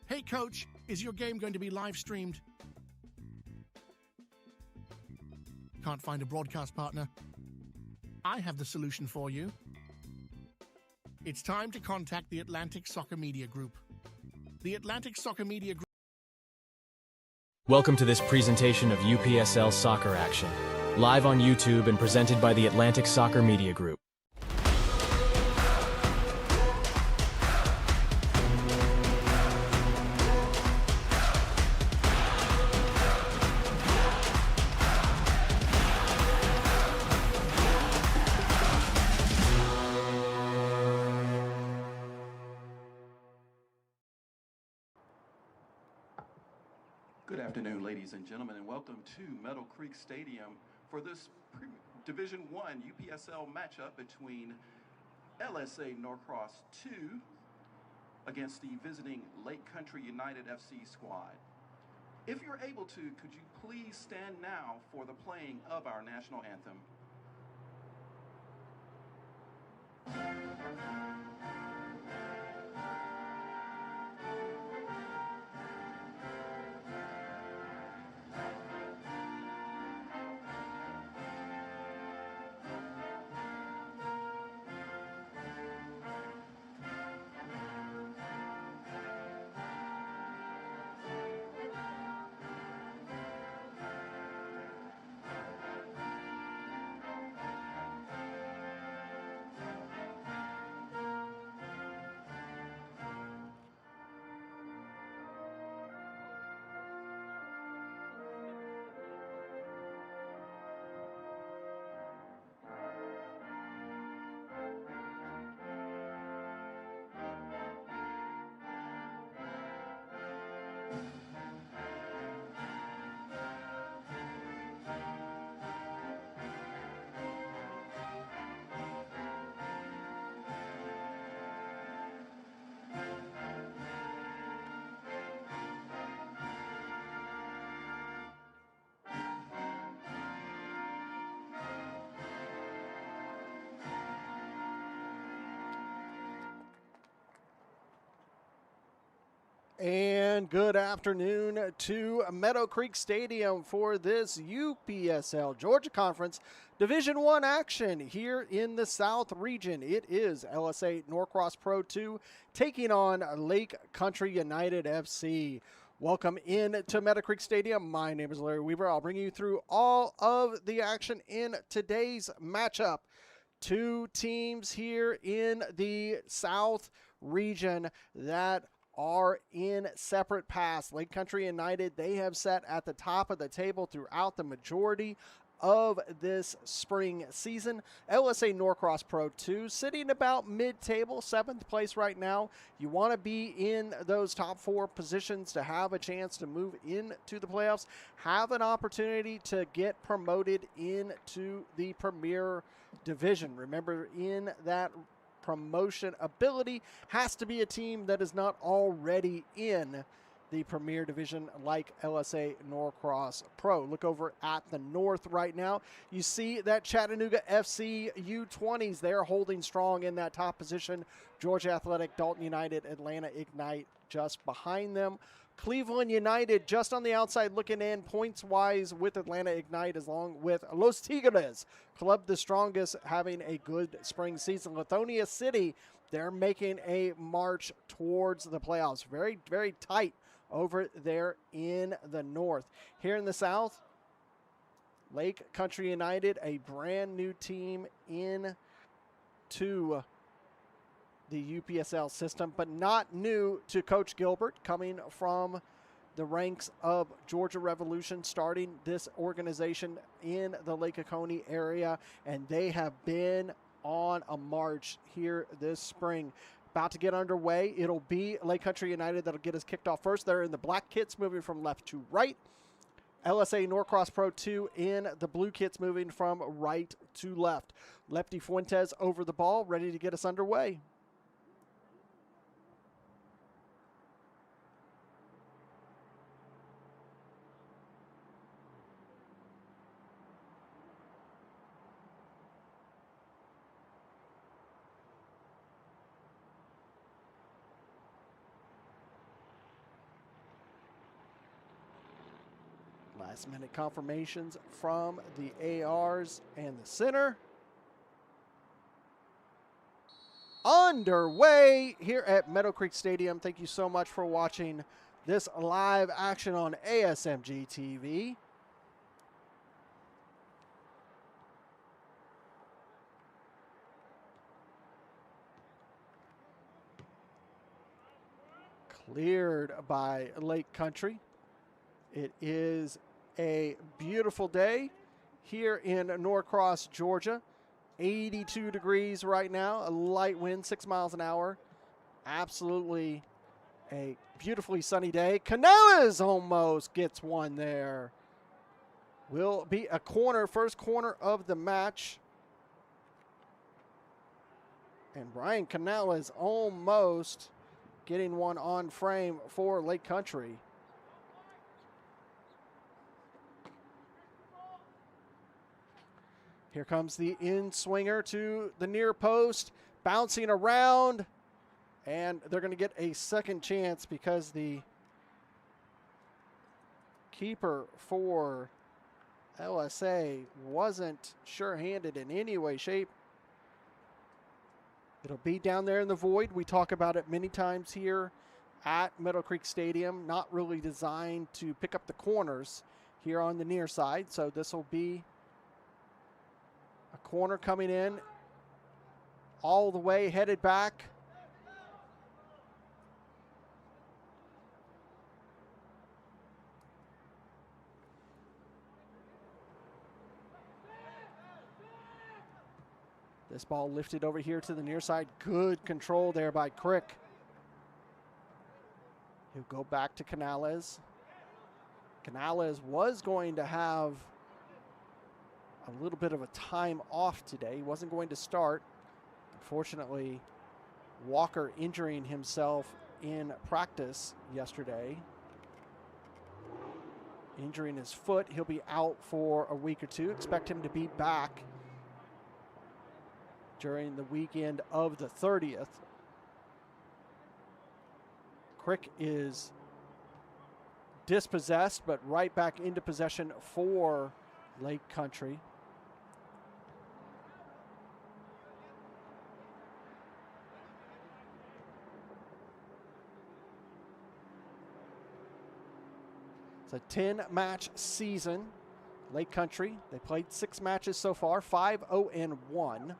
Hey coach, is your game going to be live streamed? Can't find a broadcast partner? I have the solution for you. It's time to contact the Atlantic Soccer Media Group. The Atlantic Soccer Media Group. Welcome to this presentation of UPSL Soccer Action, live on YouTube and presented by the Atlantic Soccer Media Group. Good afternoon, ladies and gentlemen, and welcome to Meadowcreek Stadium for this Division I UPSL matchup between LSA Norcross 2 against the visiting Lake Country United FC squad. If you're able to, could you please stand now for the playing of our national anthem? And good afternoon to Meadowcreek Stadium for this UPSL Georgia Conference Division I action here in the South region. It is LSA Norcross Pro 2 taking on Lake Country United FC. Welcome in to Meadowcreek Stadium. My name is Larry Weaver. I'll bring you through all of the action in today's matchup. Two teams here in the South region that are in separate paths. Lake Country United, they have sat at the top of the table throughout the majority of this spring season. LSA Norcross Pro 2 sitting about mid-table, 7th place right now. You want to be in those top 4 positions to have a chance to move into the playoffs, have an opportunity to get promoted into the Premier Division. Remember, in that promotion ability has to be a team that is not already in the Premier Division like LSA Norcross Pro. Look over at the north right now. You see that Chattanooga FC U20s. They're holding strong in that top position. Georgia Athletic, Dalton United, Atlanta Ignite just behind them. Cleveland United just on the outside looking in points-wise with Atlanta Ignite, along with Los Tigres, club the strongest, having a good spring season. Lithonia City, they're making a march towards the playoffs. Very, very tight over there in the north. Here in the south, Lake Country United, a brand new team into the UPSL system, but not new to Coach Gilbert, coming from the ranks of Georgia Revolution, starting this organization in the Lake Oconee area, and they have been on a march here this spring. About to get underway. It'll be Lake Country United that'll get us kicked off first. They're in the black kits, moving from left to right. LSA Norcross Pro 2 in the blue kits, moving from right to left. Lefty Fuentes over the ball, ready to get us underway. Last-minute confirmations from the ARs and the center. Underway here at Meadowcreek Stadium. Thank you so much for watching this live action on ASMG TV. Cleared by Lake Country. It is a beautiful day here in Norcross, Georgia. 82 degrees right now, a light wind, 6 miles an hour. Absolutely a beautifully sunny day. Canales almost gets one there. Will be a corner, first corner of the match. And Brian Canales almost getting one on frame for Lake Country. Here comes the in-swinger to the near post, bouncing around, and they're going to get a second chance because the keeper for LSA wasn't sure-handed in any way, shape. It'll be down there in the void. We talk about it many times here at Meadowcreek Stadium, not really designed to pick up the corners here on the near side, so this will be a corner coming in all the way, headed back. This ball lifted over here to the near side. Good control there by Crick. He'll go back to Canales. Canales was going to have a little bit of a time off today. He wasn't going to start. Unfortunately, Walker injuring himself in practice yesterday. Injuring his foot. He'll be out for a week or two. Expect him to be back during the weekend of the 30th. Crick is dispossessed, but right back into possession for Lake Country. It's a 10-match season. Lake Country, they played 6 matches so far, 5-0-1.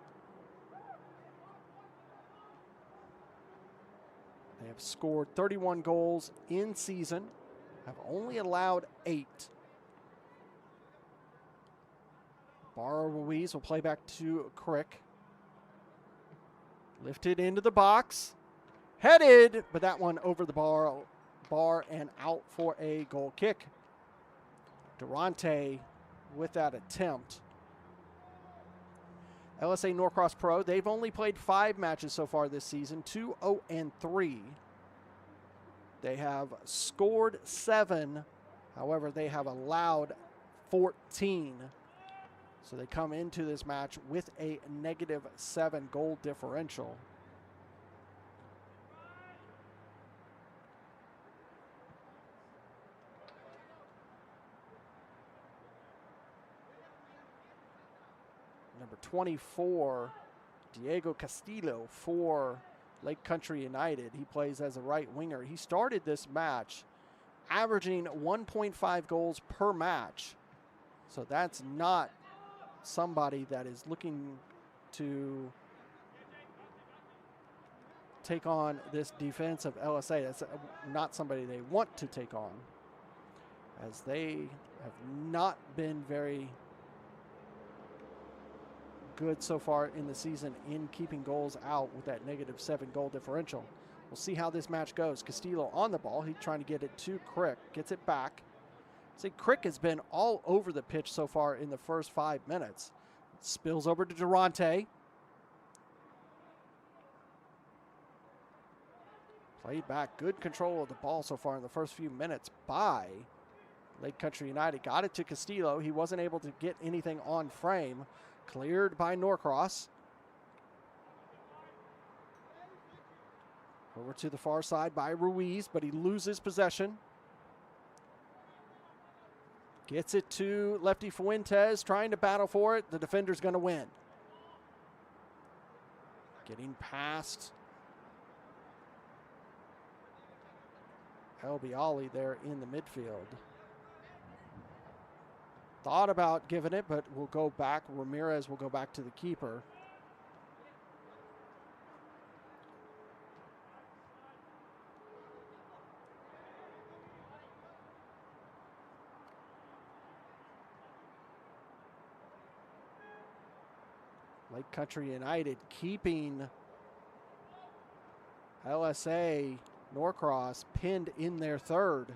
They have scored 31 goals in season, have only allowed 8. Barra Ruiz will play back to Crick. Lifted into the box. Headed, but that one over the bar and out for a goal kick. Durante with that attempt. LSA Norcross Pro, they've only played 5 matches so far this season, 2-0-3. They have scored 7, however, they have allowed 14. So they come into this match with a -7 goal differential. Number 24, Diego Castillo for Lake Country United. He plays as a right winger. He started this match averaging 1.5 goals per match. So that's not somebody that is looking to take on this defense of LSA. That's not somebody they want to take on, as they have not been very good so far in the season in keeping goals out with that -7 goal differential. We'll see how this match goes. Castillo on the ball. He's trying to get it to Crick. Gets it back. See, Crick has been all over the pitch so far in the first 5 minutes. Spills over to Durante. Played back. Good control of the ball so far in the first few minutes by Lake Country United. Got it to Castillo. He wasn't able to get anything on frame. Cleared by Norcross. Over to the far side by Ruiz, but he loses possession. Gets it to Lefty Fuentes, trying to battle for it. The defender's going to win. Getting past Albiali there in the midfield. Thought about giving it, but we'll go back. Ramirez will go back to the keeper. Lake Country United keeping LSA Norcross pinned in their third.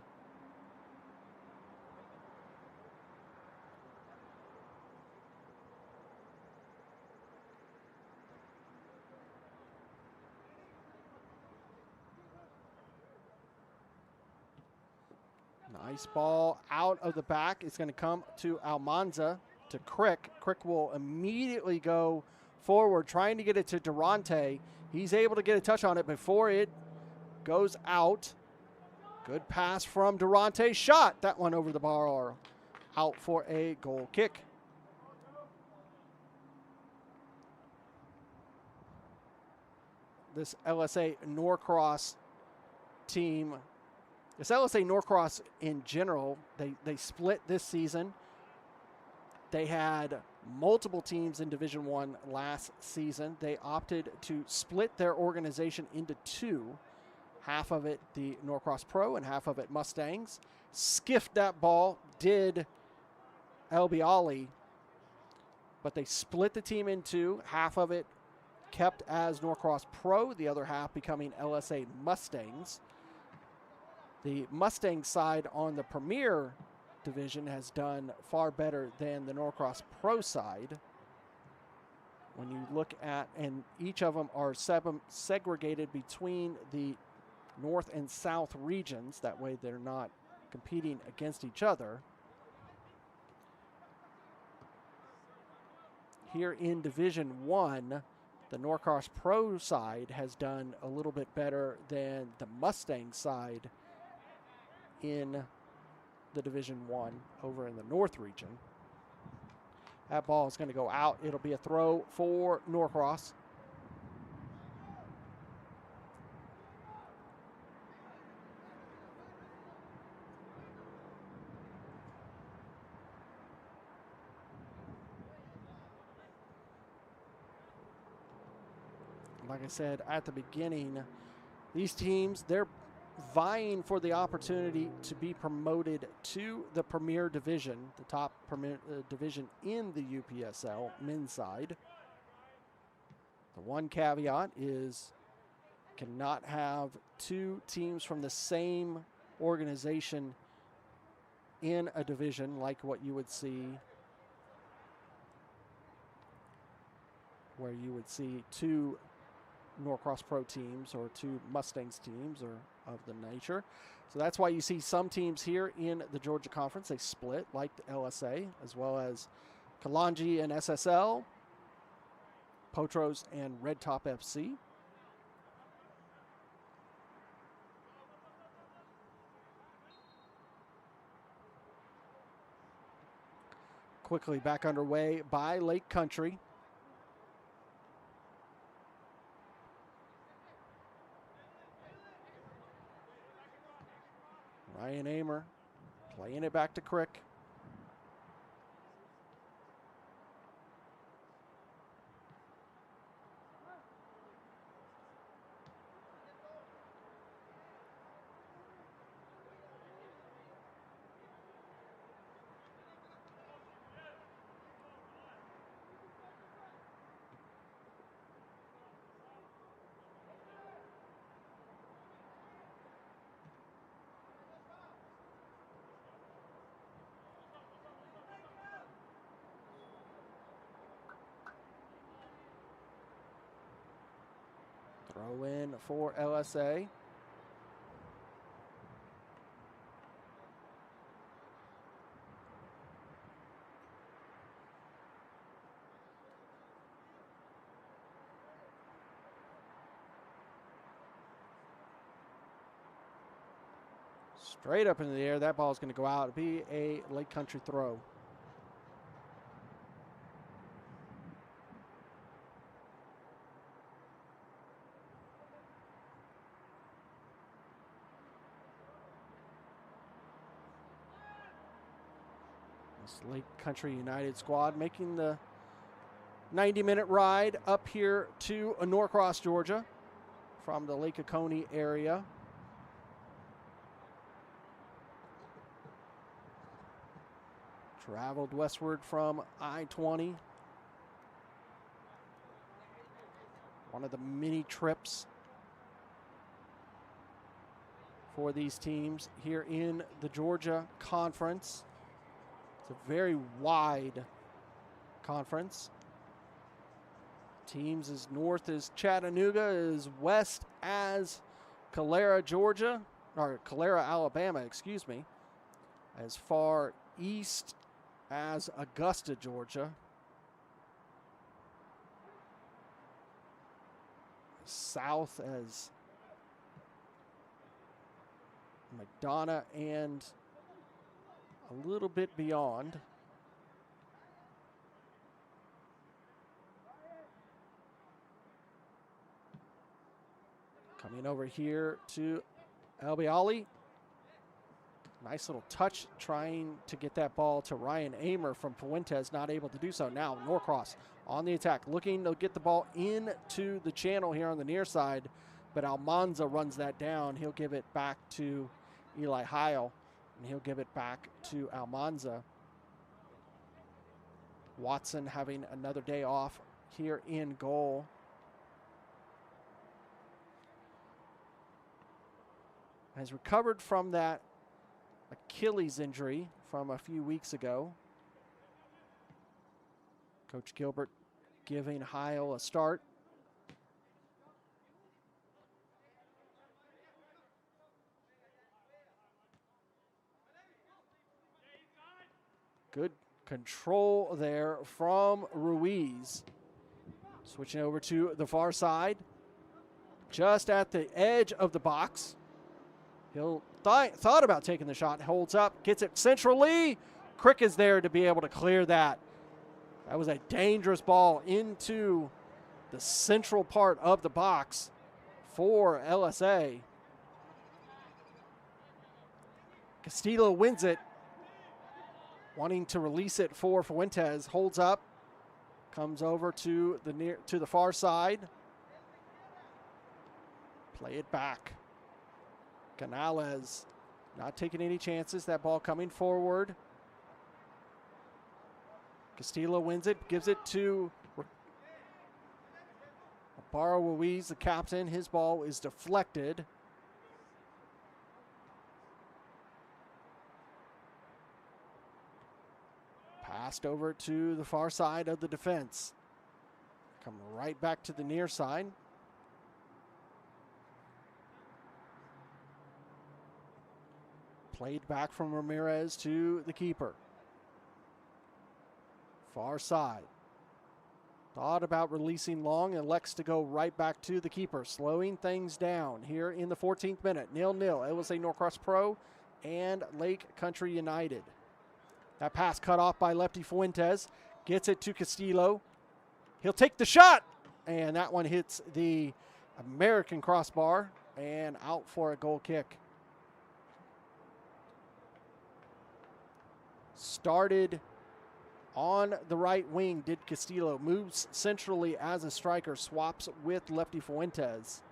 Nice ball out of the back. It's going to come to Almanza, to Crick. Crick will immediately go forward, trying to get it to Durante. He's able to get a touch on it before it goes out. Good pass from Durante. Shot that one over the bar, out for a goal kick. This LSA Norcross team, this LSA Norcross in general, they split this season. They had multiple teams in Division I last season. They opted to split their organization into two. Half of it the Norcross Pro and half of it Mustangs. Skiffed that ball, did Albiali, but they split the team in two. Half of it kept as Norcross Pro, the other half becoming LSA Mustangs. The Mustang side on the Premier Division has done far better than the Norcross Pro side. When you look at, and each of them are segregated between the North and South regions. That way they're not competing against each other. Here in Division 1, the Norcross Pro side has done a little bit better than the Mustang side in the Division 1 over in the North region. That ball is going to go out. It'll be a throw for Norcross. Like I said at the beginning, these teams, they're vying for the opportunity to be promoted to the Premier Division, the top Premier Division in the UPSL men's side. The one caveat is cannot have two teams from the same organization in a division like what you would see, where you would see two Norcross Pro teams or two Mustangs teams or of the nature. So that's why you see some teams here in the Georgia Conference, they split like the LSA, as well as Kalanji and SSL, Potros and Red Top FC. Quickly back underway by Lake Country. Ryan Amer playing it back to Crick. Throw in for LSA. Straight up into the air. That ball is going to go out. It'll be a Lake Country throw. This Lake Country United squad making the 90-minute ride up here to Norcross, Georgia from the Lake Oconee area. Traveled westward from I-20. One of the many trips for these teams here in the Georgia Conference. It's a very wide conference. Teams as north as Chattanooga, as west as Calera, Georgia, or Calera, Alabama, excuse me, as far east as Augusta, Georgia, south as McDonough, and a little bit beyond. Coming over here to Albiali. Nice little touch trying to get that ball to Ryan Amer from Fuentes, not able to do so. Now Norcross on the attack, looking to get the ball into the channel here on the near side, but Almanza runs that down. He'll give it back to Eli Heil, and he'll give it back to Almanza. Watson having another day off here in goal. Has recovered from that Achilles injury from a few weeks ago. Coach Gilbert giving Heil a start. Good control there from Ruiz. Switching over to the far side. Just at the edge of the box. He'll thought about taking the shot, holds up, gets it centrally. Crick is there to be able to clear that. That was a dangerous ball into the central part of the box for LSA. Castillo wins it, wanting to release it for Fuentes. Holds up, comes over to the far side. Play it back. Canales not taking any chances. That ball coming forward. Castillo wins it, gives it to Barrow Ruiz, the captain. His ball is deflected. Passed over to the far side of the defense. Come right back to the near side. Played back from Ramirez to the keeper. Far side. Thought about releasing long and elects to go right back to the keeper, slowing things down here in the 14th minute. 0-0. LSA Norcross Pro and Lake Country United. That pass cut off by lefty Fuentes. Gets it to Castillo. He'll take the shot. And that one hits the American crossbar and out for a goal kick. Started on the right wing, did Castillo. Moves centrally as a striker, swaps with lefty Fuentes.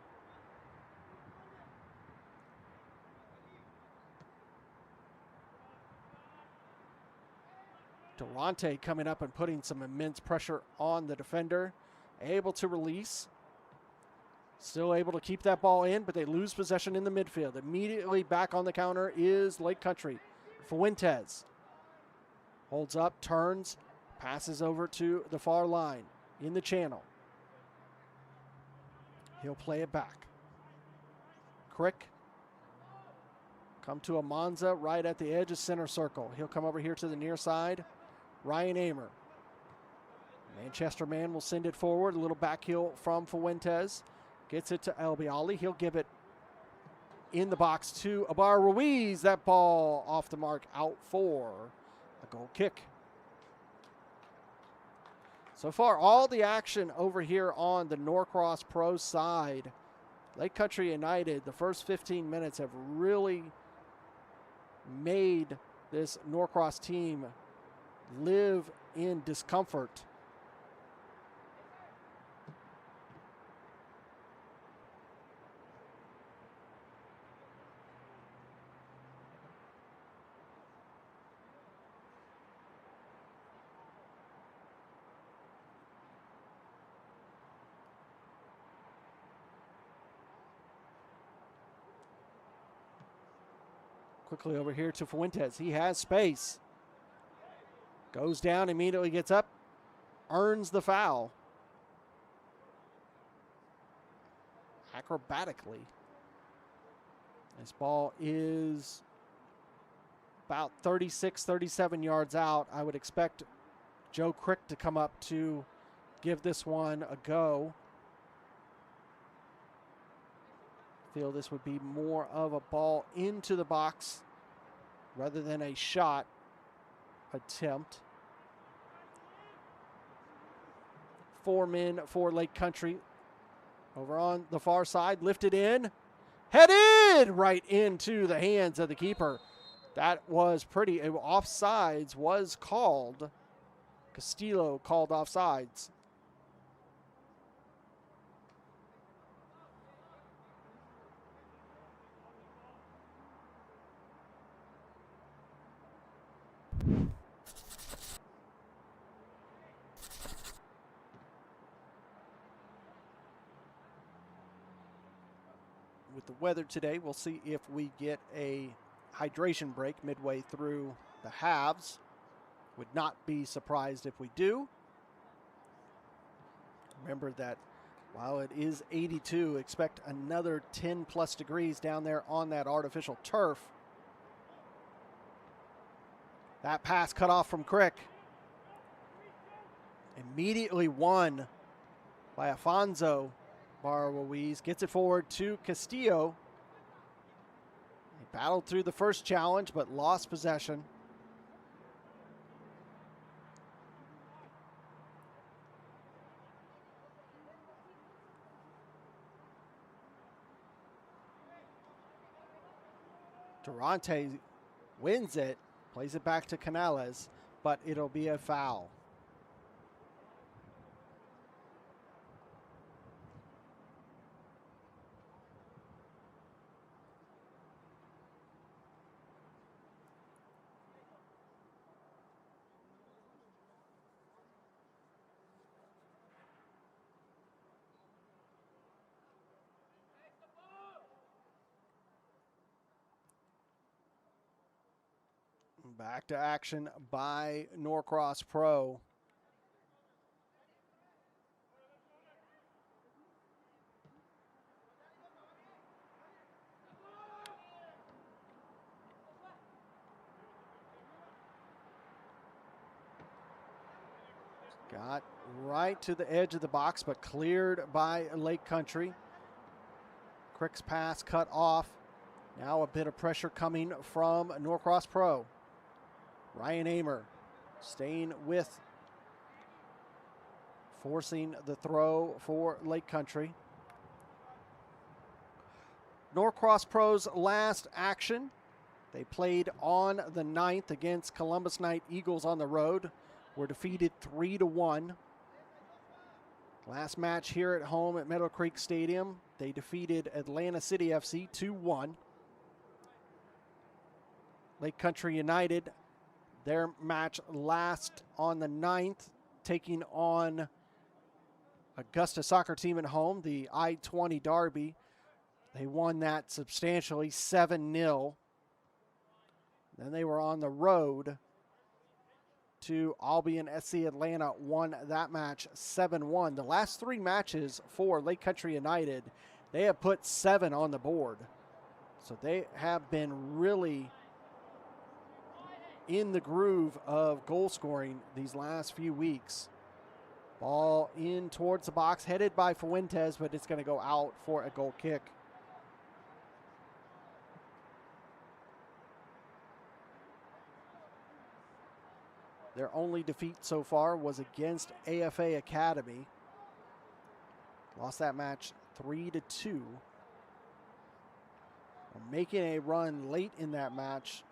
Durante coming up and putting some immense pressure on the defender. Able to release. Still able to keep that ball in, but they lose possession in the midfield. Immediately back on the counter is Lake Country. Fuentes holds up, turns, passes over to the far line in the channel. He'll play it back. Crick. Come to Almanza right at the edge of center circle. He'll come over here to the near side. Ryan Amer. Manchester man will send it forward. A little back heel from Fuentes. Gets it to Albiali. He'll give it in the box to Abar Ruiz. That ball off the mark, out for a goal kick. So far, all the action over here on the Norcross Pro side. Lake Country United, the first 15 minutes have really made this Norcross team live in discomfort. Quickly over here to Fuentes. He has space. Goes down, immediately gets up, earns the foul. Acrobatically. This ball is about 36, 37 yards out. I would expect Joe Crick to come up to give this one a go. Feel this would be more of a ball into the box rather than a shot attempt. 4 men for Lake Country. Over on the far side, lifted in, headed right into the hands of the keeper. That was pretty. Offsides was called. Castillo called offsides. With the weather today, we'll see if we get a hydration break midway through the halves. Would not be surprised if we do. Remember that while it is 82, expect another 10 plus degrees down there on that artificial turf. That pass cut off from Crick. Immediately won by Afonso. Ruiz gets it forward to Castillo. He battled through the first challenge but lost possession. Durante wins it, plays it back to Canales, but it'll be a foul. Back to action by Norcross Pro. Got right to the edge of the box, but cleared by Lake Country. Crick's pass cut off. Now a bit of pressure coming from Norcross Pro. Ryan Amer staying with, forcing the throw for Lake Country. Norcross Pro's last action. They played on the 9th against Columbus Knight Eagles on the road. Were defeated 3-1. Last match here at home at Meadowcreek Stadium, they defeated Atlanta City FC 2-1. Lake Country United, their match last on the 9th, taking on Augusta soccer team at home, the I-20 Derby. They won that substantially, 7-0. Then they were on the road to Albion SC Atlanta, won that match 7-1. The last 3 matches for Lake Country United, they have put 7 on the board. So they have been really in the groove of goal scoring these last few weeks. Ball in towards the box, headed by Fuentes, but it's going to go out for a goal kick. Their only defeat so far was against AFA Academy. Lost that match 3-2. Making a run late in that match,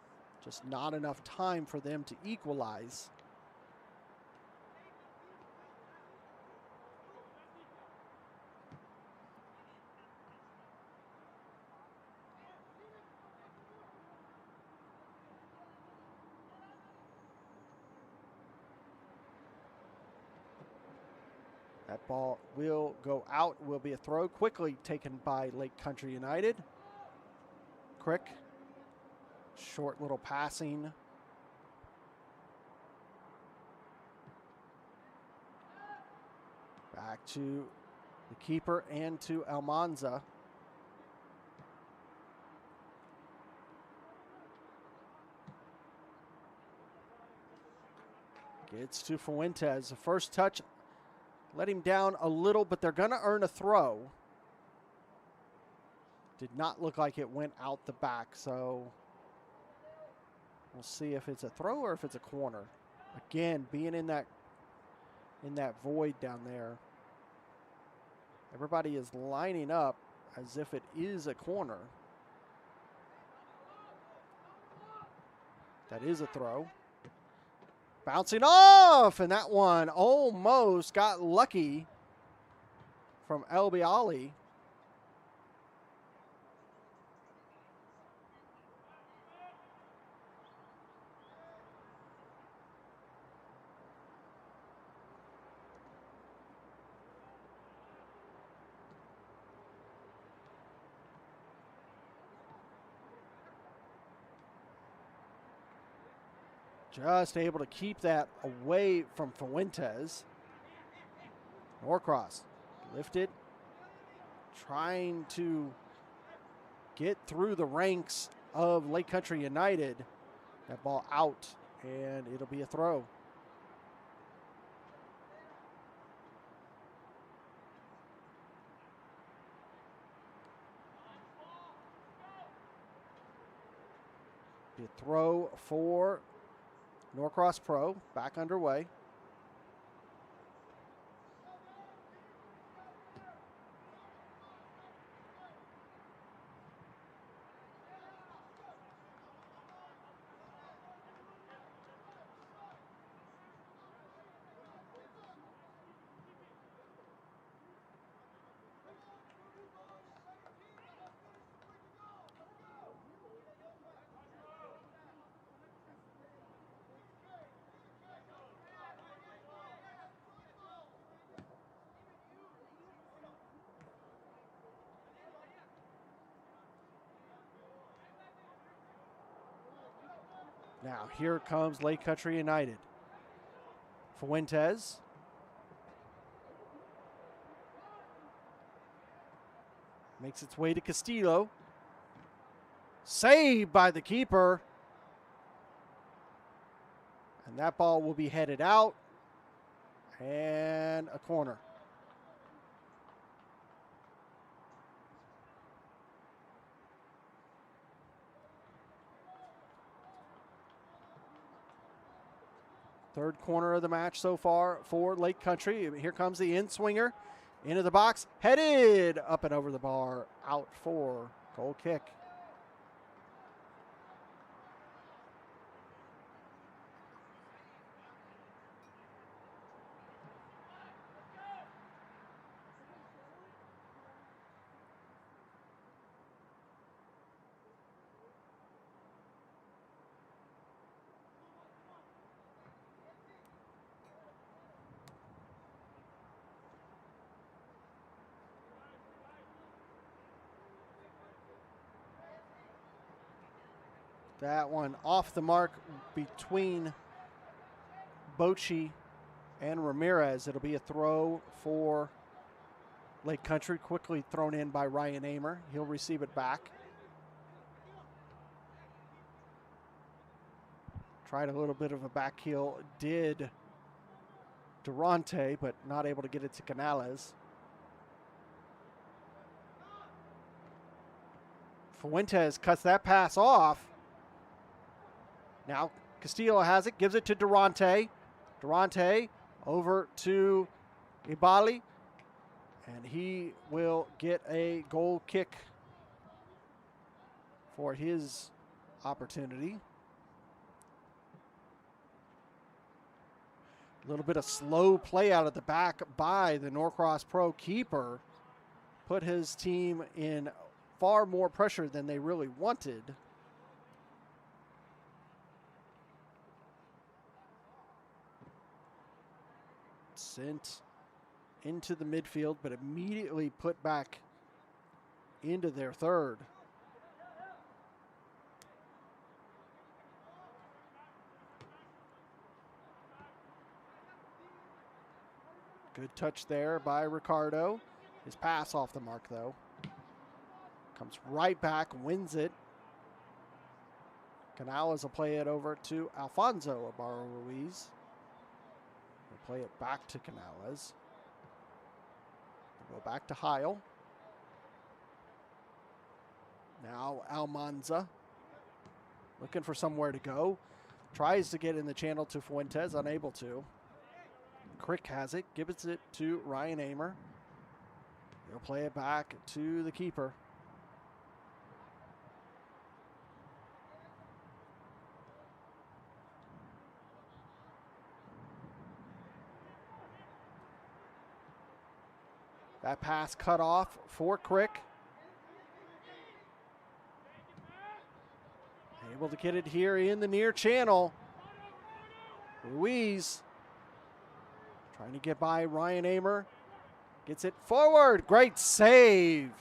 just not enough time for them to equalize. That ball will go out, will be a throw, quickly taken by Lake Country United. Crick, short little passing. Back to the keeper and to Almanza. Gets to Fuentes. The first touch let him down a little, but they're going to earn a throw. Did not look like it went out the back, so we'll see if it's a throw or if it's a corner. Again, being in that void down there. Everybody is lining up as if it is a corner. That is a throw. Bouncing off, and that one almost got lucky from El Bialy. Just able to keep that away from Fuentes. Norcross lifted, trying to get through the ranks of Lake Country United. That ball out, and it'll be a throw. Be a throw for Norcross Pro, back underway. Now, here comes Lake Country United. Fuentes. Makes its way to Castillo. Saved by the keeper. And that ball will be headed out. And a corner. Third corner of the match so far for Lake Country. Here comes the in-swinger into the box. Headed up and over the bar. Out for goal kick. That one off the mark between Bochy and Ramirez. It'll be a throw for Lake Country, quickly thrown in by Ryan Amer. He'll receive it back. Tried a little bit of a back heel, did Durante, but not able to get it to Canales. Fuentes cuts that pass off. Now Castillo has it, gives it to Durante. Durante over to Ibali, and he will get a goal kick for his opportunity. A little bit of slow play out at the back by the Norcross Pro keeper put his team in far more pressure than they really wanted. Sent into the midfield, but immediately put back into their third. Good touch there by Ricardo. His pass off the mark, though. Comes right back, wins it. Canales will play it over to Alfonso Ibarra-Ruiz. He'll play it back to Canales. Go back to Heil. Now Almanza looking for somewhere to go. Tries to get in the channel to Fuentes, unable to. Crick has it, gives it to Ryan Amer. He'll play it back to the keeper. That pass cut off for Crick. Able to get it here in the near channel. Ruiz trying to get by Ryan Amer. Gets it forward. Great save.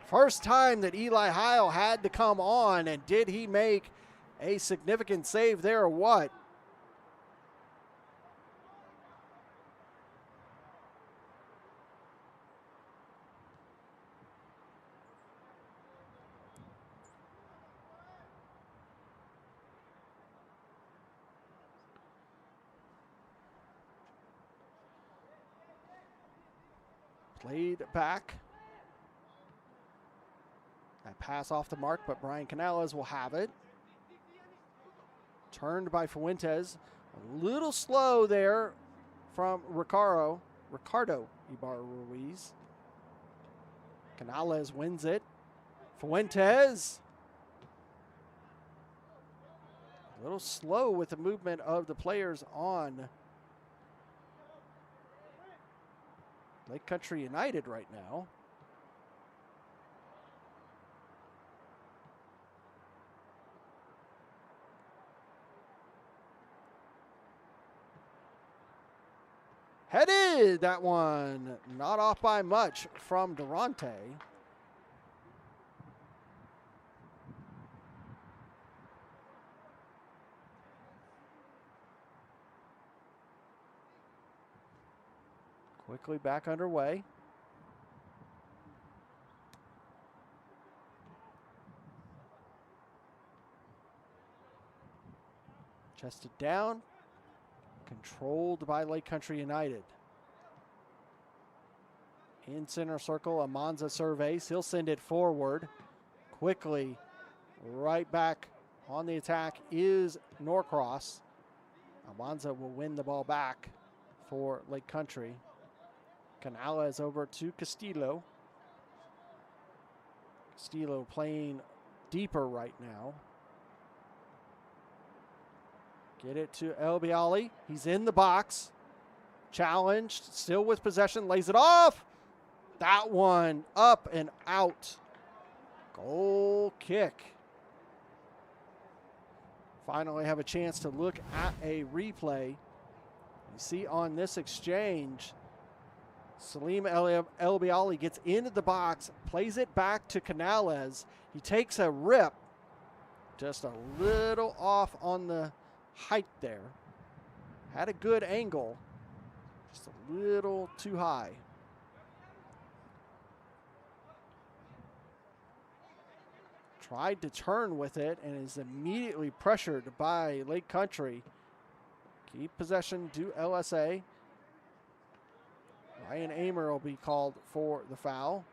First time that Eli Heil had to come on, and did he make a significant save there or what? Played back. That pass off the mark, but Brian Canales will have it. Turned by Fuentes. A little slow there from Ricardo Ibarra-Ruiz. Canales wins it. Fuentes. A little slow with the movement of the players on Lake Country United right now. Headed, that one. Not off by much from Durante. Quickly back underway. Chested down. Controlled by Lake Country United. In center circle, Almanza surveys. He'll send it forward. Quickly, right back on the attack is Norcross. Almanza will win the ball back for Lake Country. Canales over to Castillo. Castillo playing deeper right now. Get it to El Bialy. He's in the box. Challenged, still with possession, lays it off. That one up and out. Goal kick. Finally have a chance to look at a replay. You see on this exchange, Salim El Bialy gets into the box, plays it back to Canales. He takes a rip, just a little off on the height there. Had a good angle, just a little too high. Tried to turn with it and is immediately pressured by Lake Country. Keep possession to LSA. Ryan Amer will be called for the foul.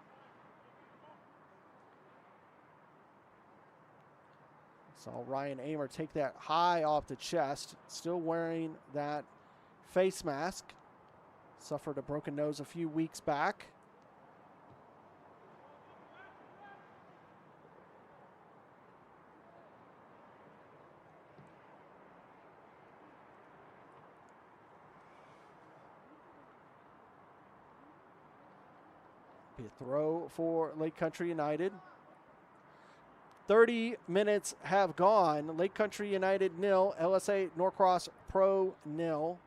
Saw Ryan Amer take that high off the chest, still wearing that face mask. Suffered a broken nose a few weeks back. Be a throw for Lake Country United. 30 minutes have gone. Lake Country United 0, LSA Norcross Pro 0.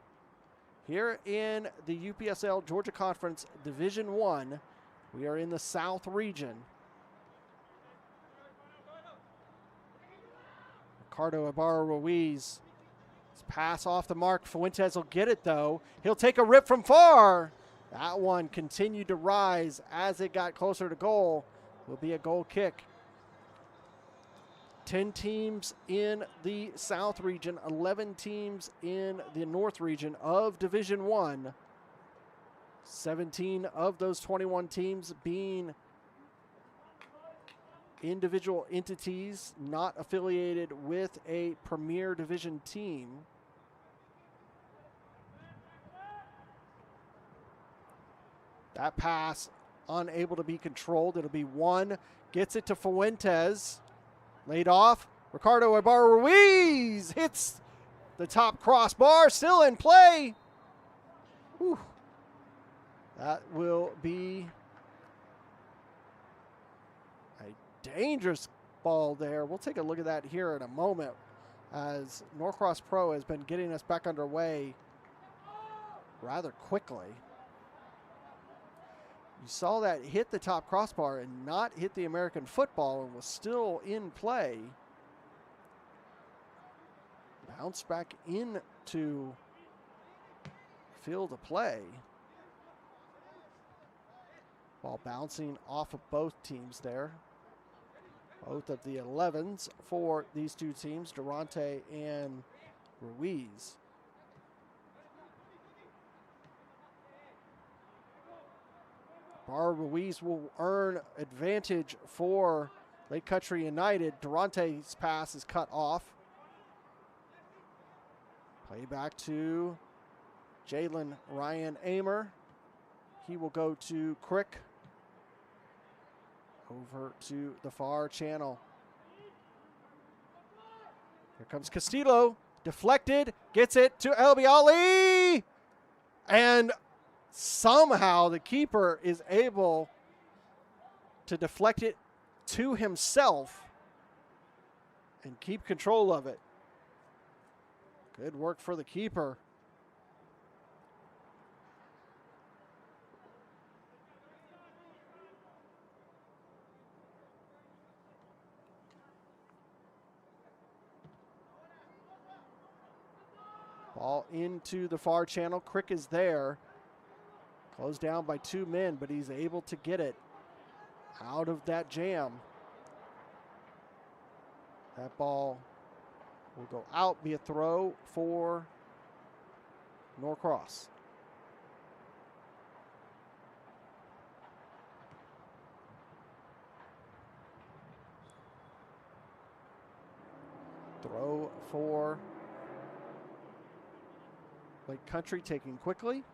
Here in the UPSL Georgia Conference Division 1, we are in the South region. Ricardo Ibarra-Ruiz. Pass off the mark. Fuentes will get it, though. He'll take a rip from far. That one continued to rise as it got closer to goal. Will be a goal kick. 10 teams in the South region, 11 teams in the North region of Division 1. 17 of those 21 teams being individual entities not affiliated with a Premier Division team. That pass unable to be controlled. It'll be one. Gets it to Fuentes. Laid off. Ricardo Ibarra-Ruiz hits the top crossbar. Still in play. Whew. That will be a dangerous ball there. We'll take a look at that here in a moment as Norcross Pro has been getting us back underway rather quickly. You saw that hit the top crossbar and not hit the American football and was still in play. Bounced back into field of play. Ball bouncing off of both teams there. Both of the 11s for these two teams, Durante and Ruiz. Ruiz will earn advantage for Lake Country United. Durante's pass is cut off. Play back to Jalen Ryan Amer. He will go to Crick. Over to the far channel. Here comes Castillo. Deflected. Gets it to LB Ali. And somehow the keeper is able to deflect it to himself and keep control of it. Good work for the keeper. Ball into the far channel. Crick is there. Closed down by two men, but he's able to get it out of that jam. That ball will go out, be a throw for Norcross. Throw for Lake Country, taking quickly.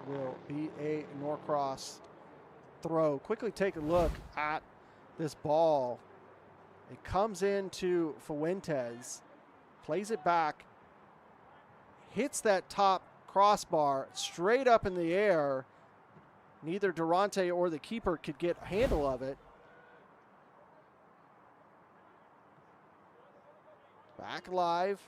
Will be a Norcross throw. Quickly take a look at this ball. It comes into Fuentes, plays it back, hits that top crossbar straight up in the air. Neither Durante or the keeper could get a handle of it. Back live.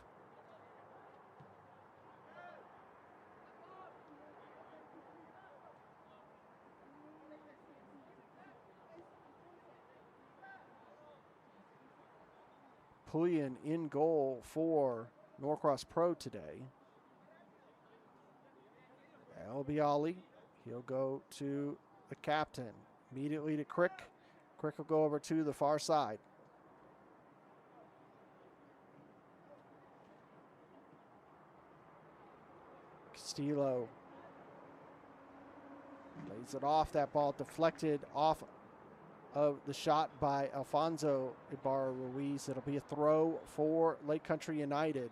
Pullian in goal for Norcross Pro today. Albiali, he'll go to the captain. Immediately to Crick. Crick will go over to the far side. Castillo Lays it off. That ball deflected off of the shot by Alfonso Ibarra-Ruiz. It'll be a throw for Lake Country United.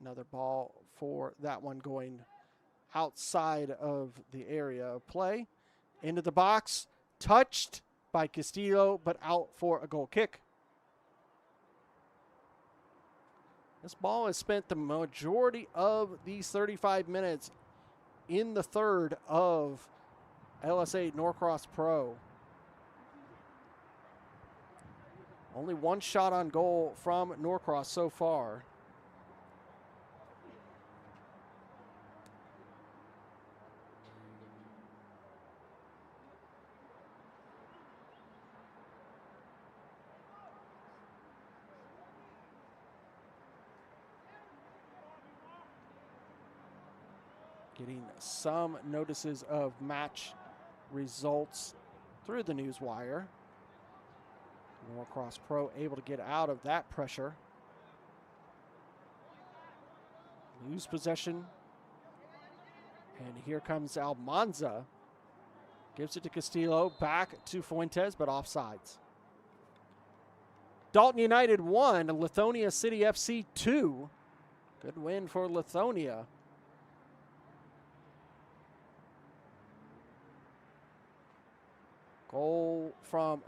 Another ball for that one going outside of the area of play. Into the box. Touched by Castillo, but out for a goal kick. This ball has spent the majority of these 35 minutes in the third of LSA Norcross Pro. Only one shot on goal from Norcross so far. Getting some notices of match results through the news wire. Norcross Pro able to get out of that pressure. Lose possession. And here comes Almanza. Gives it to Castillo. Back to Fuentes, but offsides. Dalton United 1, Lithonia City FC 2. Good win for Lithonia. Goal from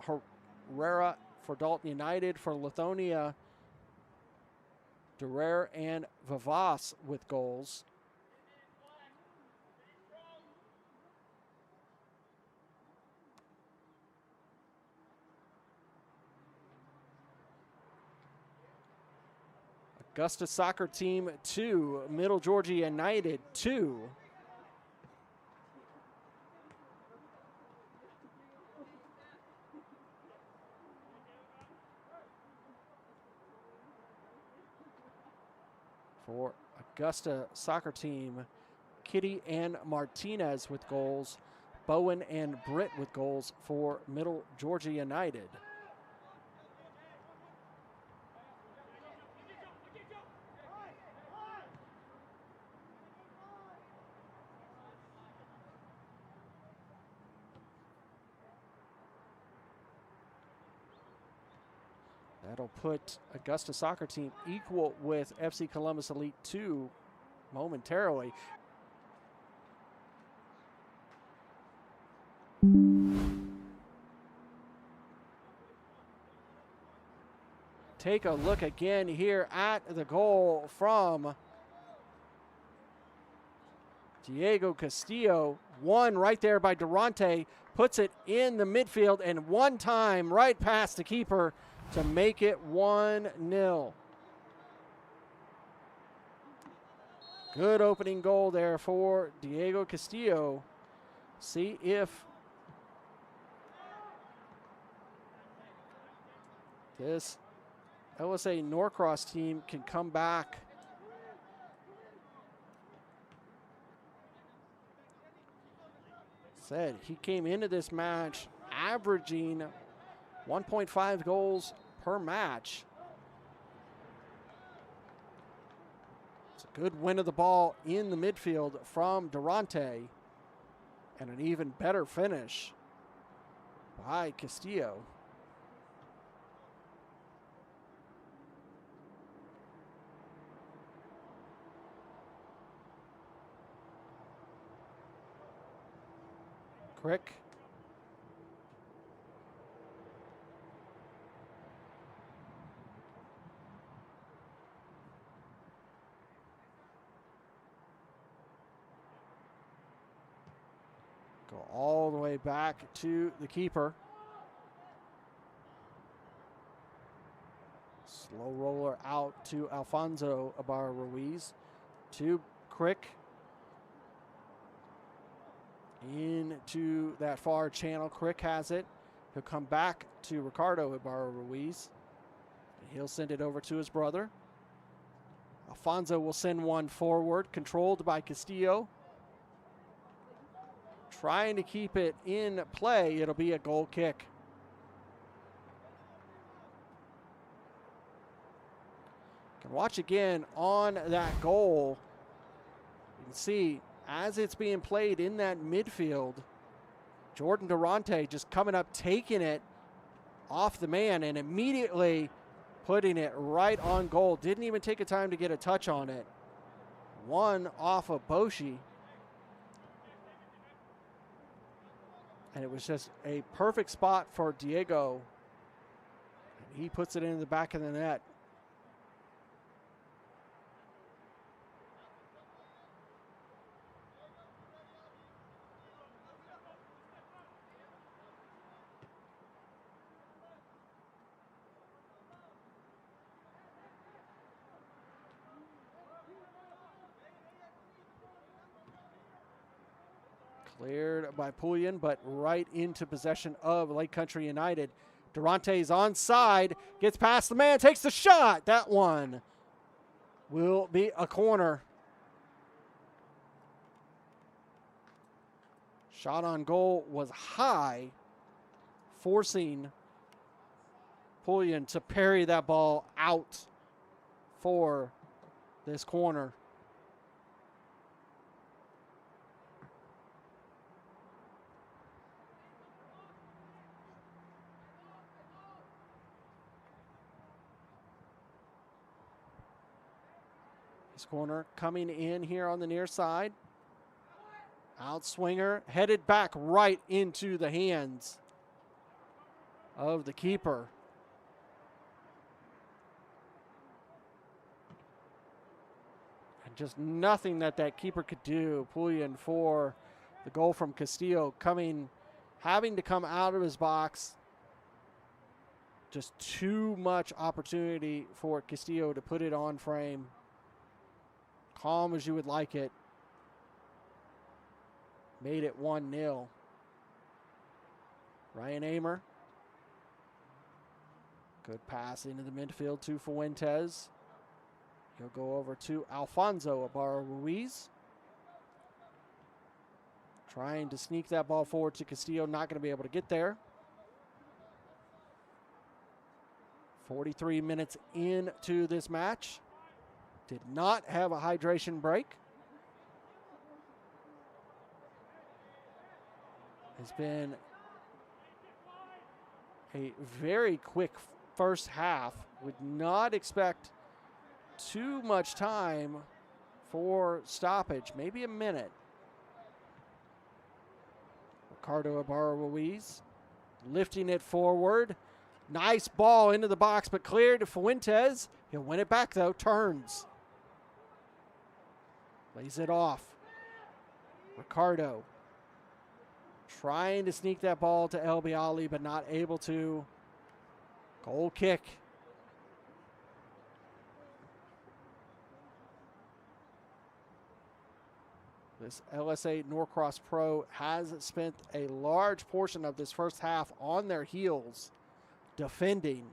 Herrera for Dalton United. For Lithonia, Durer and Vivas with goals. Augusta Soccer Team 2, Middle Georgia United 2. For Augusta Soccer Team, Kitty and Martinez with goals. Bowen and Britt with goals for Middle Georgia United. That'll put Augusta Soccer Team equal with FC Columbus Elite 2 momentarily. Take a look again here at the goal from Diego Castillo. One right there by Durante. Puts it in the midfield and one time right past the keeper to make it 1-0. Good opening goal there for Diego Castillo. See if this LSA Norcross team can come back. Said he came into this match averaging 1.5 goals per match. It's a good win of the ball in the midfield from Durante. And an even better finish by Castillo. Crick. Go all the way back to the keeper. Slow roller out to Alfonso Ibarra-Ruiz. To Crick. Into that far channel. Crick has it. He'll come back to Ricardo Ibarra-Ruiz. And he'll send it over to his brother. Alfonso will send one forward, controlled by Castillo. Trying to keep it in play. It'll be a goal kick. And watch again on that goal. You can see as it's being played in that midfield, Jordan Durante just coming up, taking it off the man and immediately putting it right on goal. Didn't even take a time to get a touch on it. One off of Boshi. And it was just a perfect spot for Diego. And he puts it in the back of the net. Cleared by Pullian, but right into possession of Lake Country United. Durante's onside, gets past the man, takes the shot. That one will be a corner. Shot on goal was high, forcing Pullian to parry that ball out for this corner. This corner coming in here on the near side. Outswinger headed back right into the hands of the keeper. And just nothing that keeper could do. Pullian for the goal from Castillo, having to come out of his box. Just too much opportunity for Castillo to put it on frame. Calm as you would like it. Made it 1-0. Ryan Amer. Good pass into the midfield to Fuentes. He'll go over to Alfonso Ibarra-Ruiz. Trying to sneak that ball forward to Castillo. Not going to be able to get there. 43 minutes into this match. Did not have a hydration break. It's been a very quick first half. Would not expect too much time for stoppage. Maybe a minute. Ricardo Ibarra-Ruiz lifting it forward. Nice ball into the box, but cleared to Fuentes. He'll win it back, though. Turns. Lays it off. Ricardo trying to sneak that ball to El Bialy, but not able to. Goal kick. This LSA Norcross Pro has spent a large portion of this first half on their heels defending.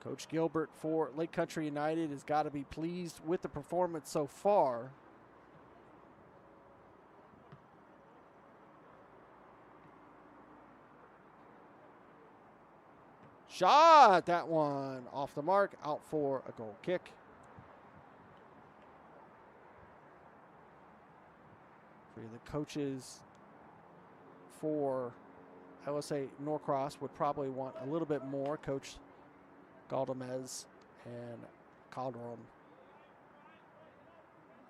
Coach Gilbert for Lake Country United has got to be pleased with the performance so far. Shot, that one off the mark, out for a goal kick. For the coaches for LSA Norcross would probably want a little bit more. Coach Galdamez and Calderon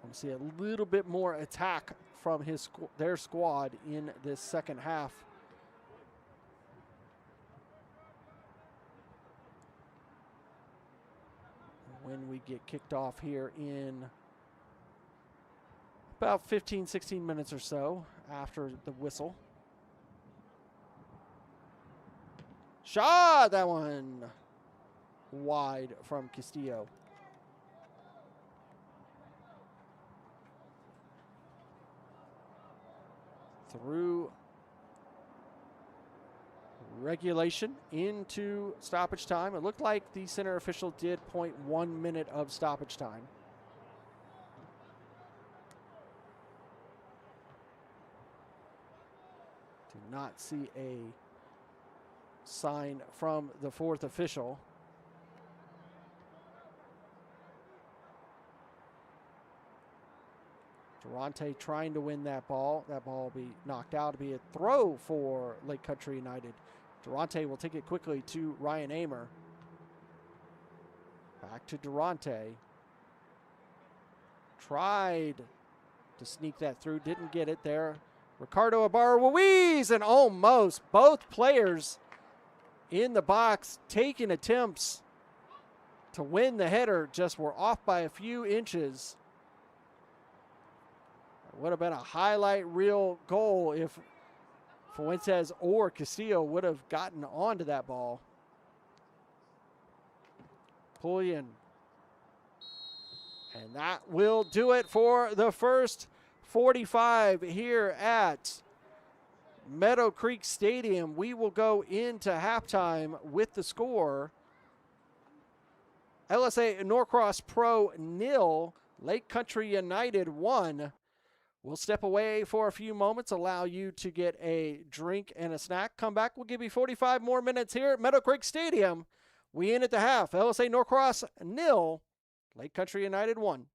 want to see a little bit more attack from their squad in this second half. When we get kicked off here in about 15, 16 minutes or so after the whistle. Shot, that one wide from Castillo. Through regulation into stoppage time. It looked like the center official did point 1 minute of stoppage time. Do not see a sign from the fourth official. Durante trying to win that ball. That ball will be knocked out. It'll be a throw for Lake Country United. Durante will take it quickly to Ryan Amer. Back to Durante. Tried to sneak that through. Didn't get it there. Ricardo Ibarra-Ruiz, and almost both players in the box taking attempts to win the header just were off by a few inches. It would have been a highlight reel goal if Fuentes or Castillo would have gotten onto that ball. Pullian. And that will do it for the first 45 here at Meadowcreek Stadium. We will go into halftime with the score. LSA Norcross Pro 0, Lake Country United 1. We'll step away for a few moments, allow you to get a drink and a snack. Come back, we'll give you 45 more minutes here at Meadowcreek Stadium. We in at the half. LSA Norcross 0, Lake Country United 1.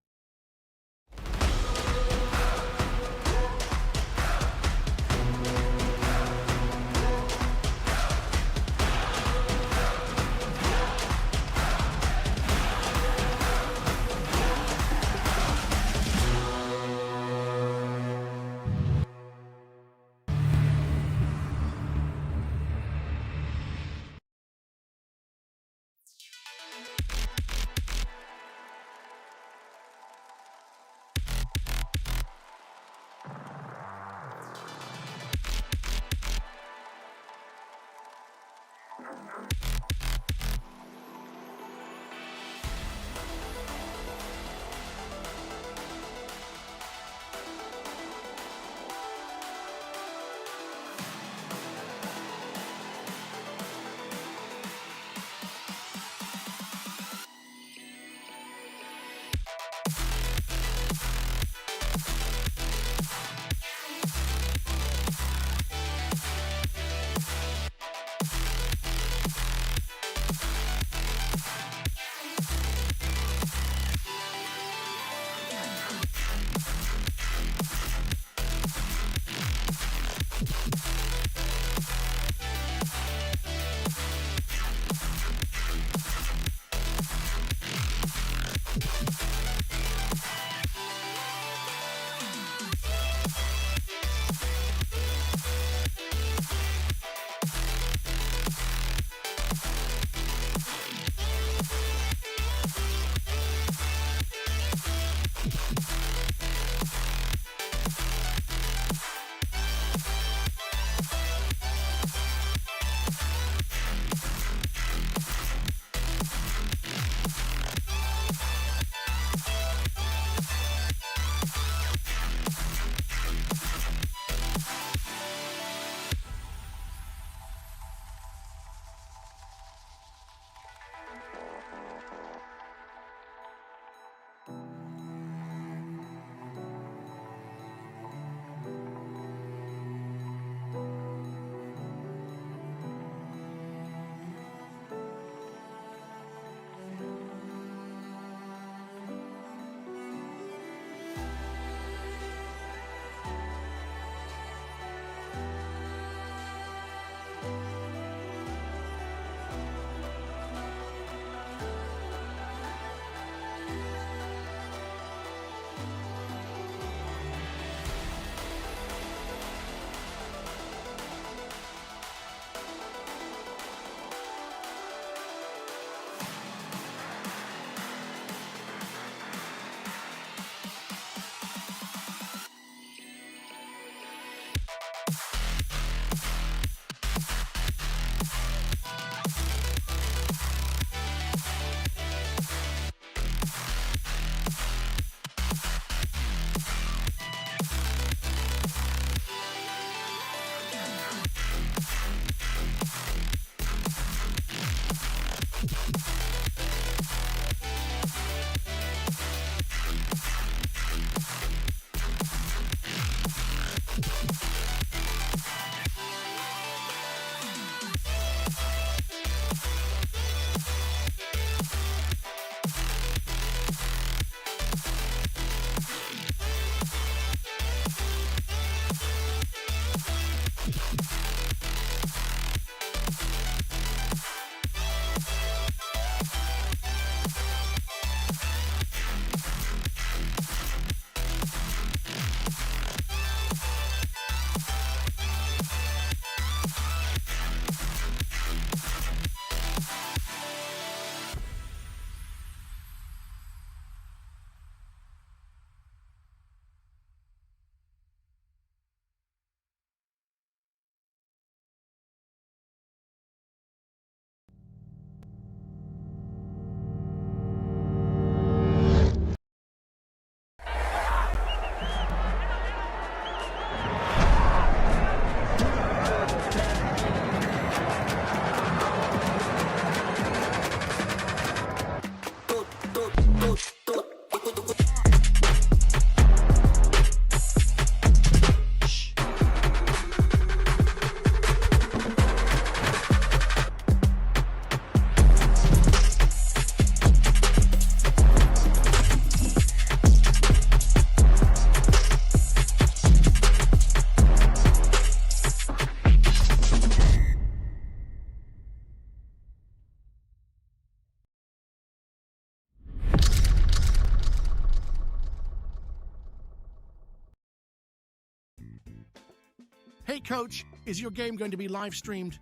Hey coach, is your game going to be live streamed?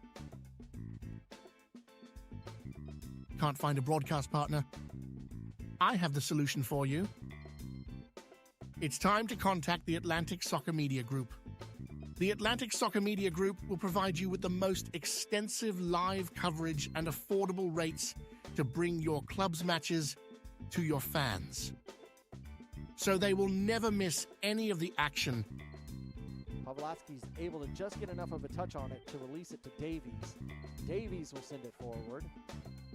Can't find a broadcast partner? I have the solution for you. It's time to contact the Atlantic Soccer Media Group. The Atlantic Soccer Media Group will provide you with the most extensive live coverage and affordable rates to bring your club's matches to your fans, so they will never miss any of the action. Pavlovsky's able to just get enough of a touch on it to release it to Davies. Davies will send it forward.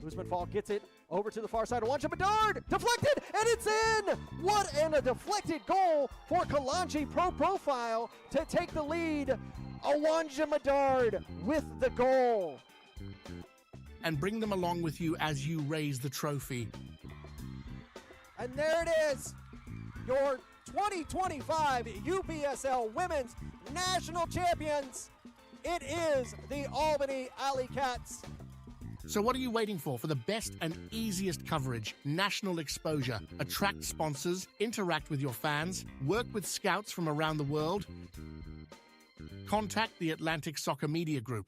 Usman Fall gets it over to the far side. Awanja Bedard deflected, and it's in! What a deflected goal for Kalanji Pro Profile to take the lead. Awanja Bedard with the goal. And bring them along with you as you raise the trophy. And there it is, your 2025 UPSL Women's National Champions. It is the Albany Alley Cats. So what are you waiting for the best and easiest coverage, national exposure, attract sponsors, interact with your fans, work with scouts from around the world? Contact the Atlantic Soccer Media Group.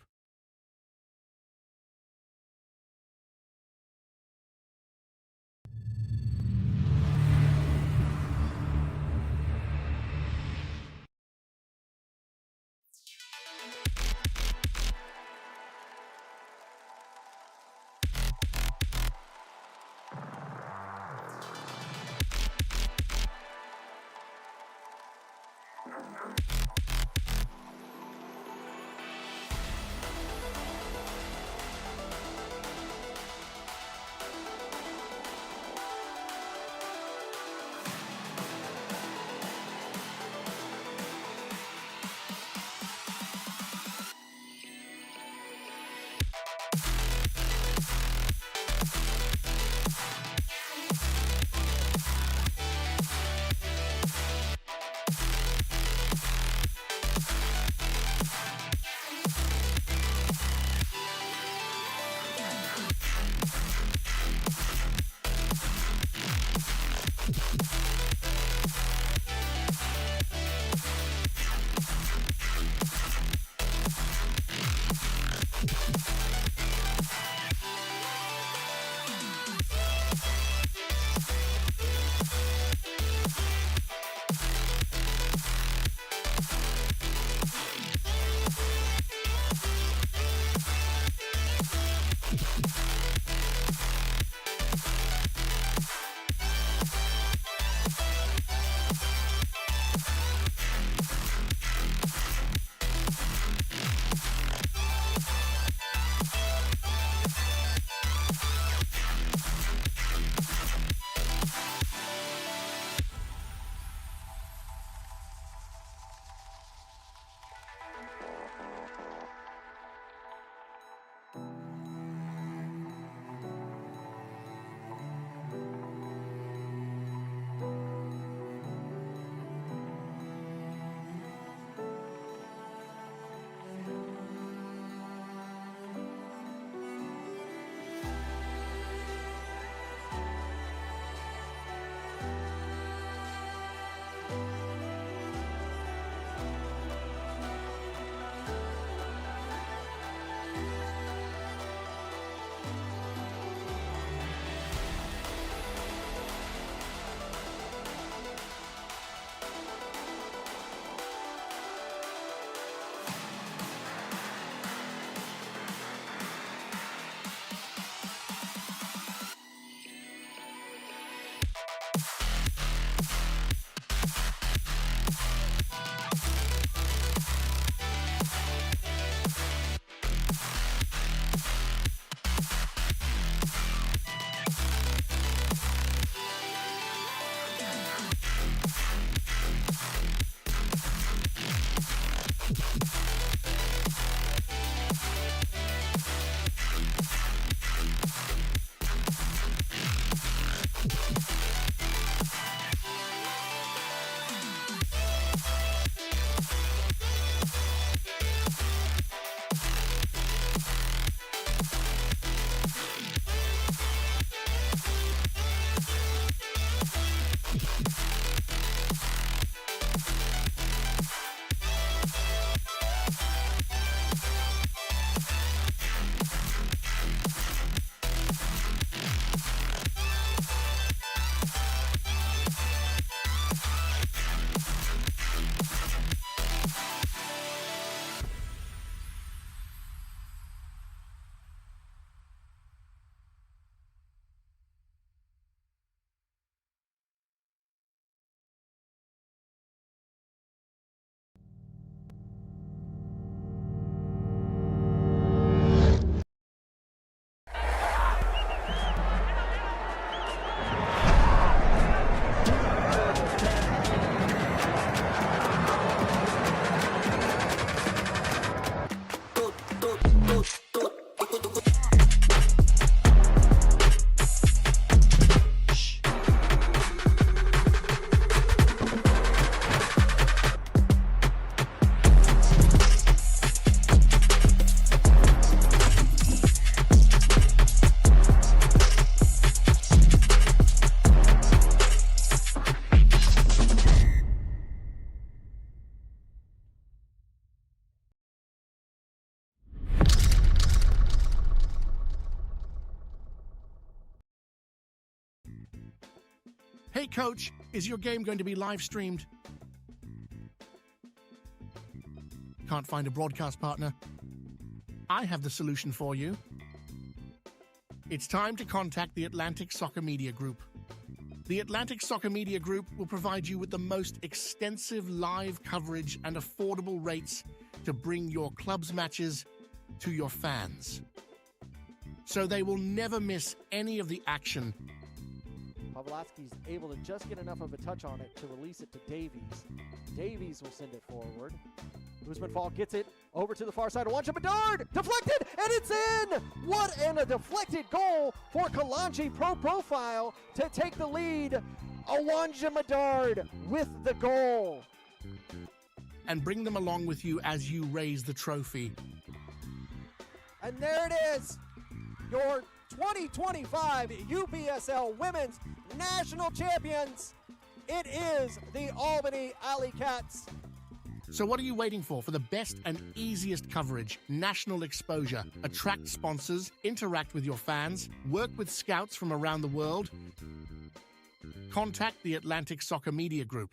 Hey coach, is your game going to be live streamed? Can't find a broadcast partner? I have the solution for you. It's time to contact the Atlantic Soccer Media Group. The Atlantic Soccer Media Group will provide you with the most extensive live coverage and affordable rates to bring your club's matches to your fans, so they will never miss any of the action. Pavlovsky's able to just get enough of a touch on it to release it to Davies. Davies will send it forward. Usman Fall gets it over to the far side. Awanja Bedard deflected, and it's in! What a deflected goal for Kalanchi Pro Profile to take the lead. Awanja Bedard with the goal. And bring them along with you as you raise the trophy. And there it is, your 2025 UPSL Women's National Champions. It is the Albany Alley Cats. So what are you waiting for the best and easiest coverage, national exposure, attract sponsors, interact with your fans, work with scouts from around the world? Contact the Atlantic Soccer Media Group.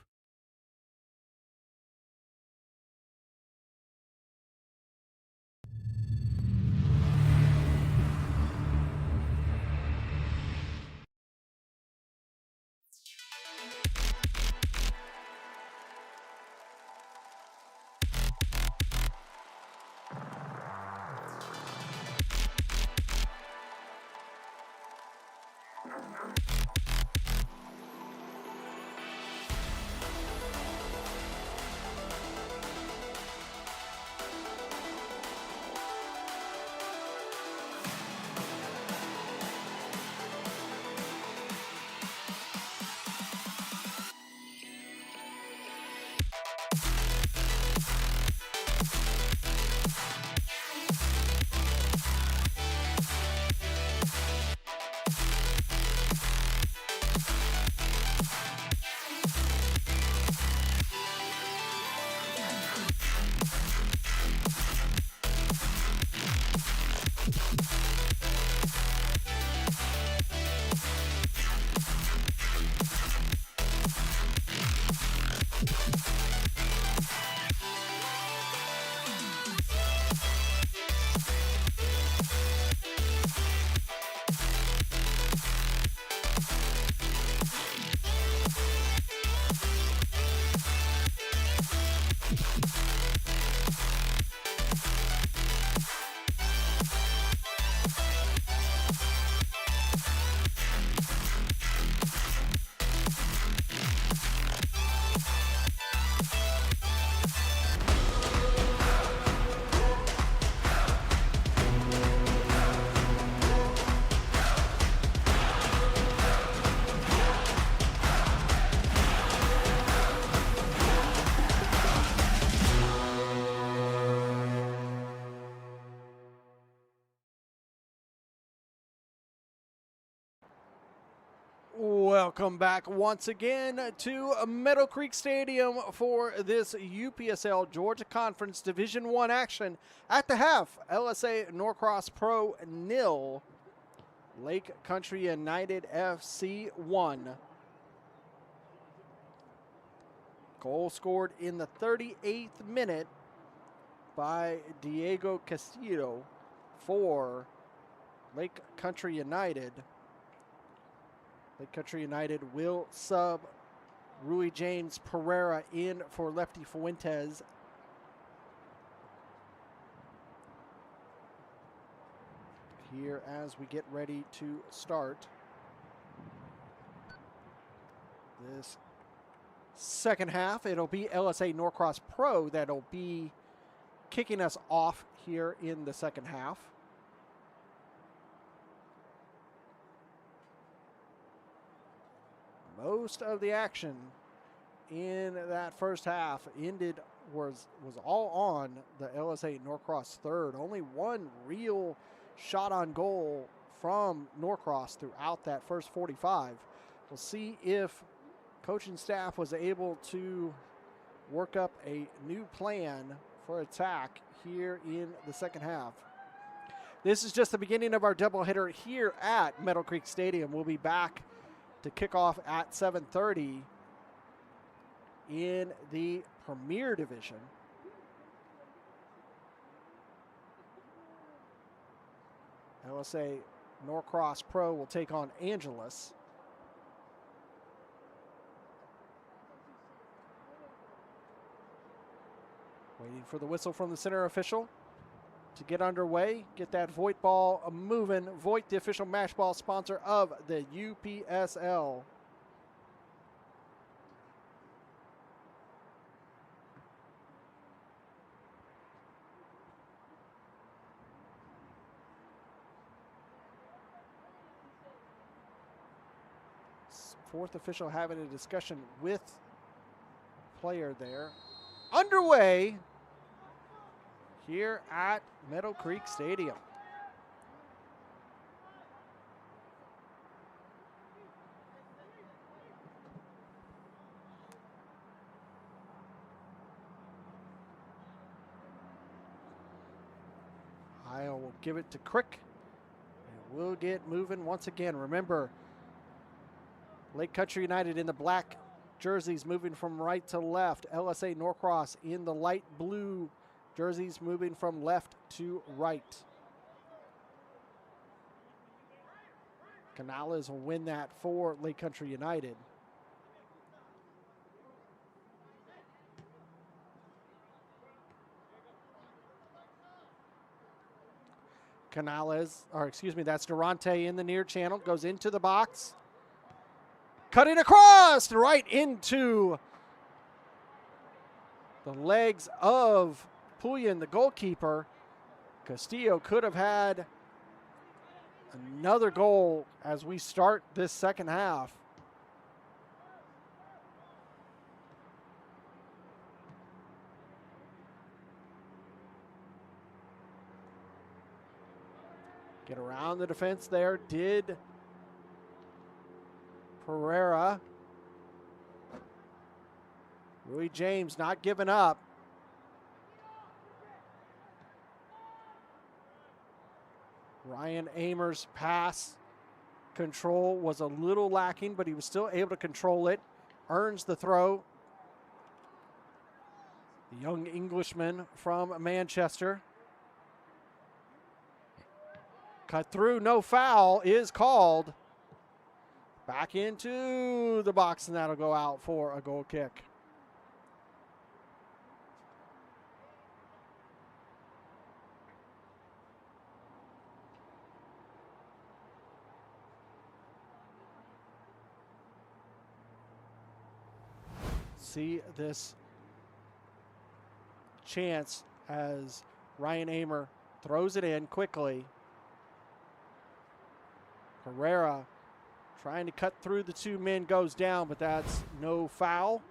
Welcome back once again to Meadowcreek Stadium for this UPSL Georgia Conference Division I action. At the half, LSA Norcross Pro 0, Lake Country United FC 1. Goal scored in the 38th minute by Diego Castillo for Lake Country United. Lake Country United will sub Rui James Pereira in for Lefty Fuentes. Here as we get ready to start this second half, it'll be LSA Norcross Pro that'll be kicking us off here in the second half. Most of the action in that first half was all on the LSA Norcross third. Only one real shot on goal from Norcross throughout that first 45. We'll see if coaching staff was able to work up a new plan for attack here in the second half. This is just the beginning of our doubleheader here at Meadowcreek Stadium. We'll be back to kick off at 7:30 in the Premier Division. LSA Norcross Pro will take on Angeles. Waiting for the whistle from the center official to get underway, get that Voigt ball moving. Voigt, the official match ball sponsor of the UPSL. Fourth official having a discussion with player there. Underway here at Meadowcreek Stadium. Heil will give it to Crick. And we'll get moving once again. Remember, Lake Country United in the black jerseys moving from right to left. LSA Norcross in the light blue jerseys moving from left to right. Canales will win that for Lake Country United. That's Durante in the near channel, goes into the box. Cutting across, right into the legs of Puyan, the goalkeeper. Castillo could have had another goal as we start this second half. Get around the defense there, did Pereira. Rui James not giving up. Ryan Amer's pass control was a little lacking, but he was still able to control it. Earns the throw. The young Englishman from Manchester. Cut through, no foul is called. Back into the box, and that'll go out for a goal kick. See this chance as Ryan Amer throws it in quickly. Herrera trying to cut through the two men, goes down, but that's no foul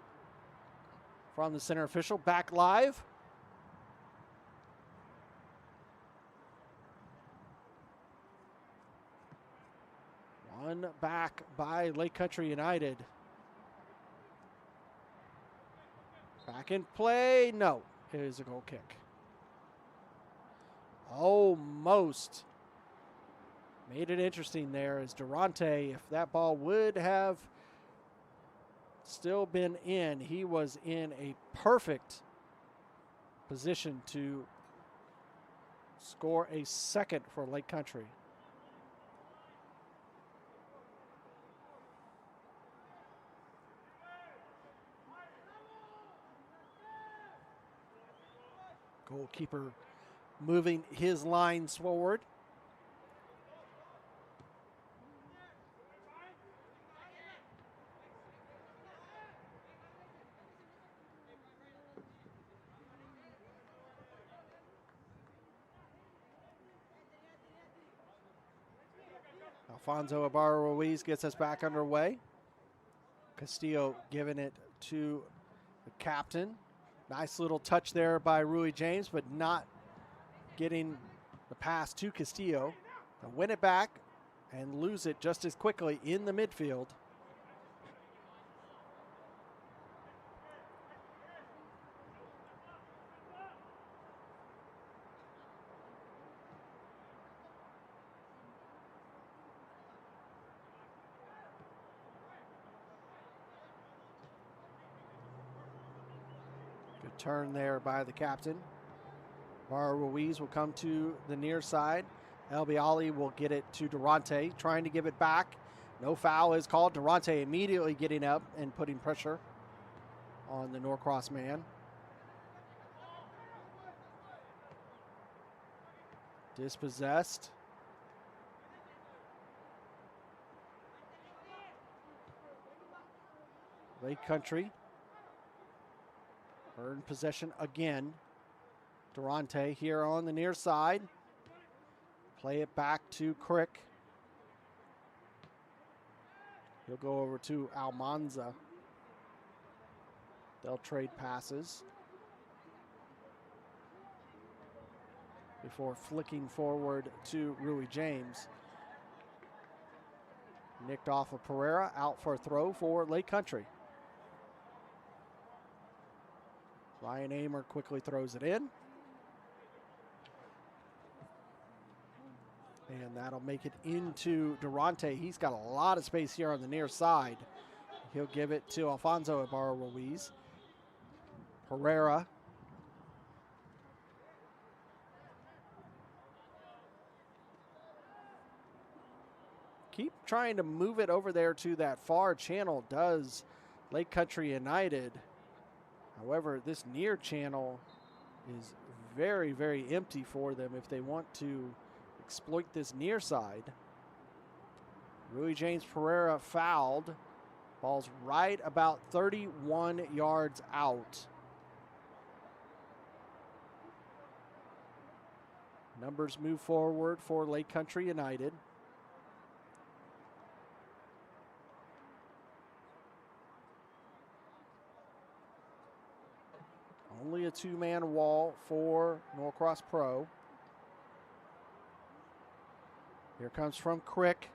from the center official. Back live. One back by Lake Country United. Back in play. No, it is a goal kick. Almost made it interesting there as Durante, if that ball would have still been in, he was in a perfect position to score a second for Lake Country. Goalkeeper moving his lines forward. Alfonso Ibarra-Ruiz gets us back underway. Castillo giving it to the captain. Nice little touch there by Rui James, but not getting the pass to Castillo. They'll win it back and lose it just as quickly in the midfield. turn there by the captain. Barra Ruiz will come to the near side. Elby Ali will get it to Durante, trying to give it back. No foul is called. Durante immediately getting up and putting pressure on the Norcross man. Dispossessed. Lake Country. Earned possession again. Durante here on the near side. Play it back to Crick. He'll go over to Almanza. They'll trade passes before flicking forward to Rui James. Nicked off of Pereira, out for a throw for Lake Country. Ryan Amer quickly throws it in. And that'll make it into Durante. He's got a lot of space here on the near side. He'll give it to Alfonso Ibarra Ruiz. Pereira. Keep trying to move it over there to that far channel, does Lake Country United. However, this near channel is very, very empty for them if they want to exploit this near side. Rui James Pereira fouled. Ball's right about 31 yards out. Numbers move forward for Lake Country United. Only a two-man wall for Norcross Pro. Here comes from Crick.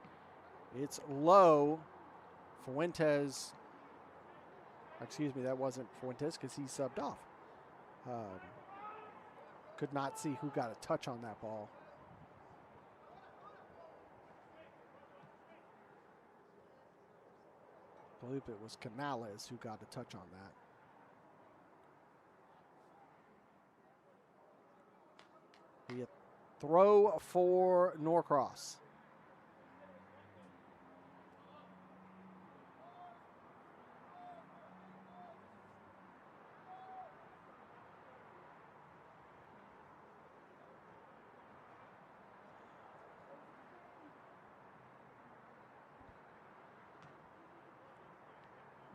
It's low. Fuentes. Excuse me, that wasn't Fuentes because he subbed off. Could not see who got a touch on that ball. I believe it was Canales who got a touch on that. The throw for Norcross.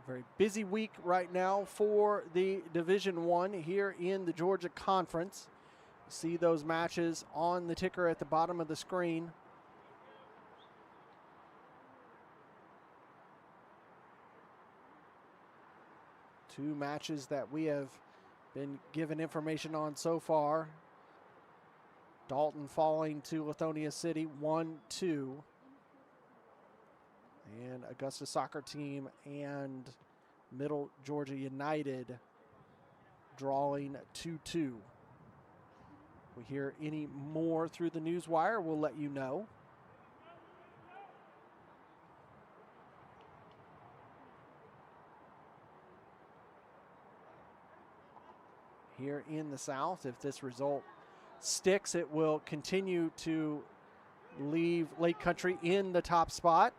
Very busy week right now for the Division I here in the Georgia Conference. See those matches on the ticker at the bottom of the screen. Two matches that we have been given information on so far. Dalton falling to Lithonia City 1-2. And Augusta Soccer Team and Middle Georgia United drawing 2-2. We hear any more through the news wire, we'll let you know. Here in the South, if this result sticks, it will continue to leave Lake Country in the top spot.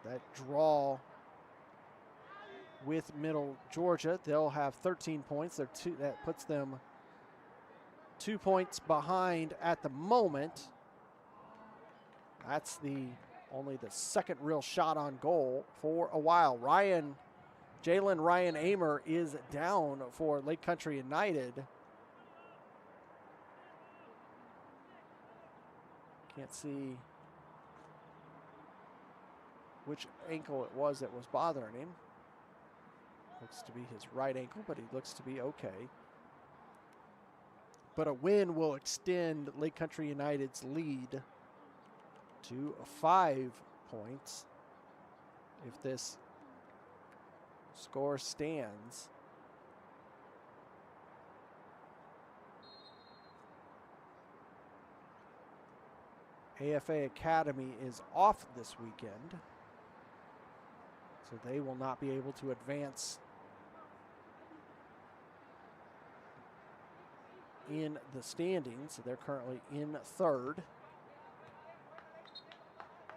That draw with Middle Georgia, they'll have 13 points. That puts them 2 points behind at the moment. That's only the second real shot on goal for a while. Jalen Ryan Amer is down for Lake Country United. Can't see which ankle it was that was bothering him. Looks to be his right ankle, but he looks to be okay. But a win will extend Lake Country United's lead to 5 points if this score stands. AFA Academy is off this weekend. So they will not be able to advance in the standings. So they're currently in third.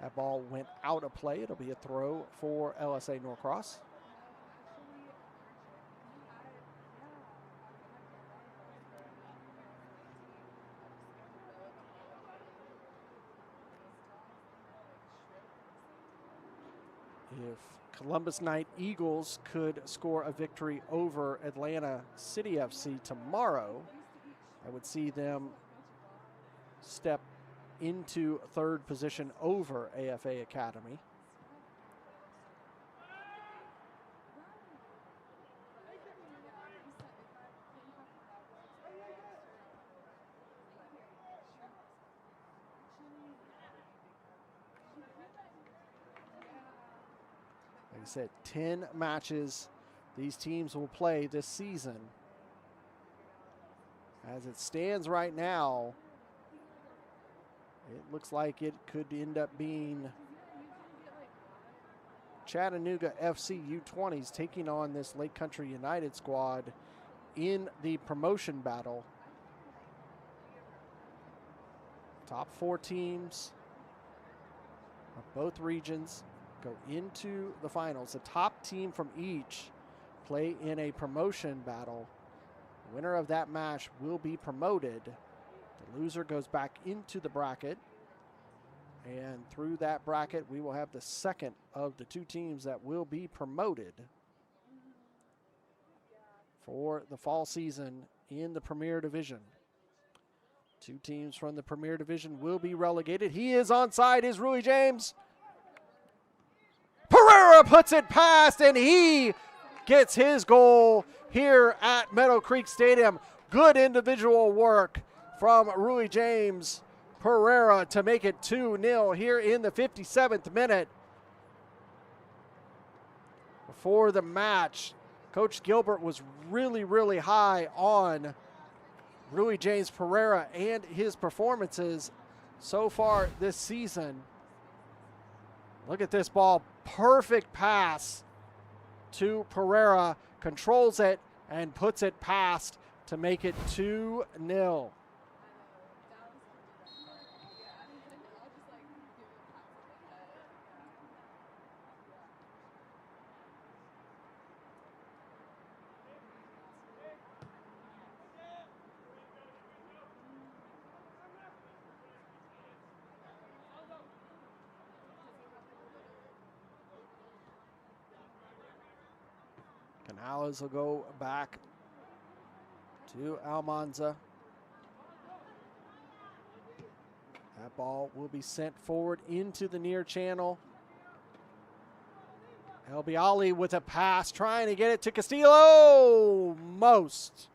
That ball went out of play. It'll be a throw for LSA Norcross. If Columbus Knight Eagles could score a victory over Atlanta City FC tomorrow, I would see them step into third position over AFA Academy. Like I said, 10 matches these teams will play this season. As it stands right now, it looks like it could end up being Chattanooga FC U20s taking on this Lake Country United squad in the promotion battle. Top 4 teams of both regions go into the finals. The top team from each play in a promotion battle. The winner of that match will be promoted. The loser goes back into the bracket, and through that bracket we will have the second of the 2 teams that will be promoted for the fall season in the Premier Division. 2 teams from the Premier Division will be relegated. He is onside, is Rui James. Pereira puts it past, and he gets his goal here at Meadowcreek Stadium. Good individual work from Rui James Pereira to make it 2-0 here in the 57th minute. Before the match, Coach Gilbert was really high on Rui James Pereira and his performances so far this season. Look at this ball. Perfect pass to Pereira. Controls it and puts it past to make it 2-0. Canales will go back to Almanza. That ball will be sent forward into the near channel. El Bialy with a pass, trying to get it to Castillo. Most.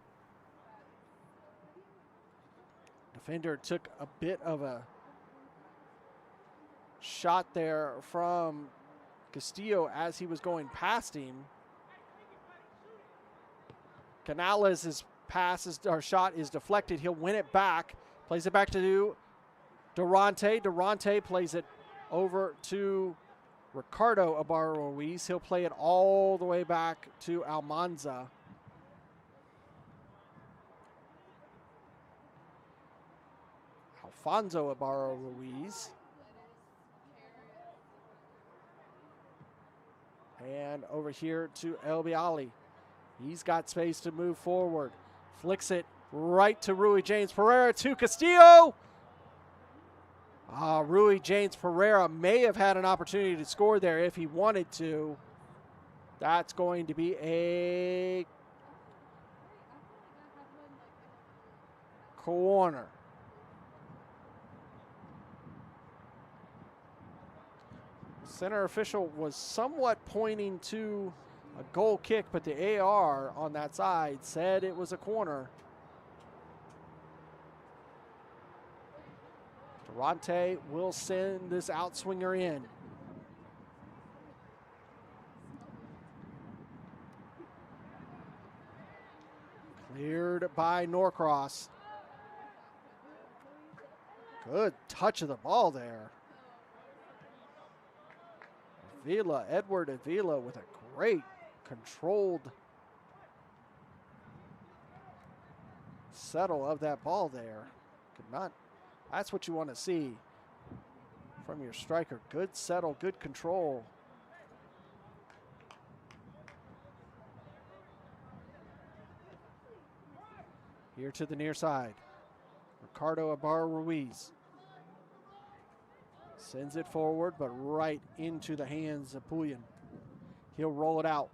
Defender took a bit of a shot there from Castillo as he was going past him. Canales' shot is deflected. He'll win it back. Plays it back to Durante. Durante plays it over to Ricardo Ibarra-Ruiz. He'll play it all the way back to Almanza. Alfonso Ibarra-Ruiz. And over here to El Bialy. He's got space to move forward. Flicks it right to Rui James Pereira to Castillo. Rui James Pereira may have had an opportunity to score there if he wanted to. That's going to be a corner. Center official was somewhat pointing to a goal kick, but the AR on that side said it was a corner. Durante will send this outswinger in. Cleared by Norcross. Good touch of the ball there. Edward Avila with a great controlled settle of that ball there. Could not, that's what you want to see from your striker. Good settle, good control. Here to the near side. Ricardo Ibarra-Ruiz sends it forward, but right into the hands of Pullian. He'll roll it out.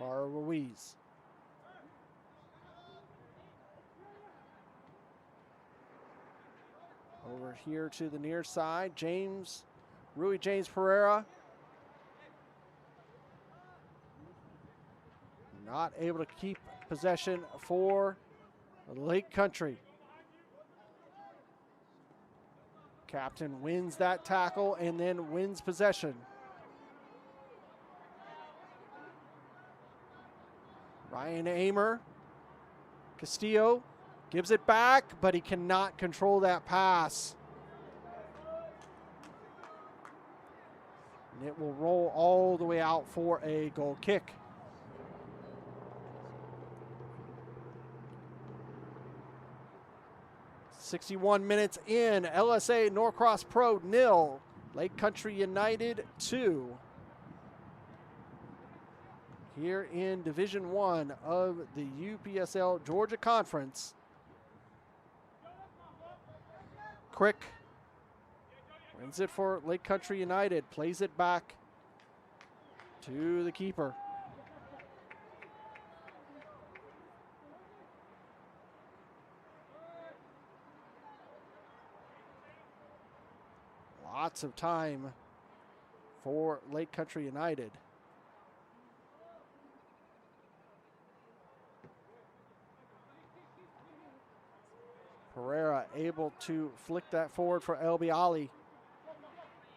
Ibarra-Ruiz. Over here to the near side, Rui James Pereira. Not able to keep possession for Lake Country. Captain wins that tackle and then wins possession. Ryan Amer, Castillo gives it back, but he cannot control that pass. And it will roll all the way out for a goal kick. .61 minutes in, LSA Norcross Pro 0, Lake Country United 2. Here in Division 1 of the UPSL Georgia Conference. Crick wins it for Lake Country United, plays it back to the keeper. Lots of time for Lake Country United. Pereira able to flick that forward for LB Ali.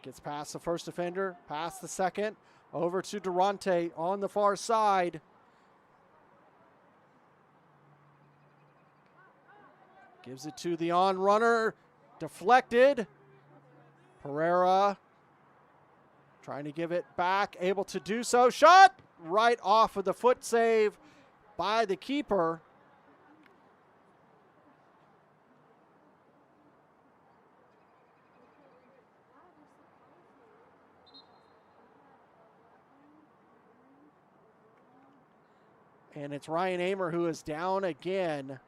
Gets past the first defender, past the second, over to Durante on the far side. Gives it to the on runner, deflected. Pereira trying to give it back, able to do so. Shot right off of the foot save by the keeper. And it's Ryan Amer who is down again.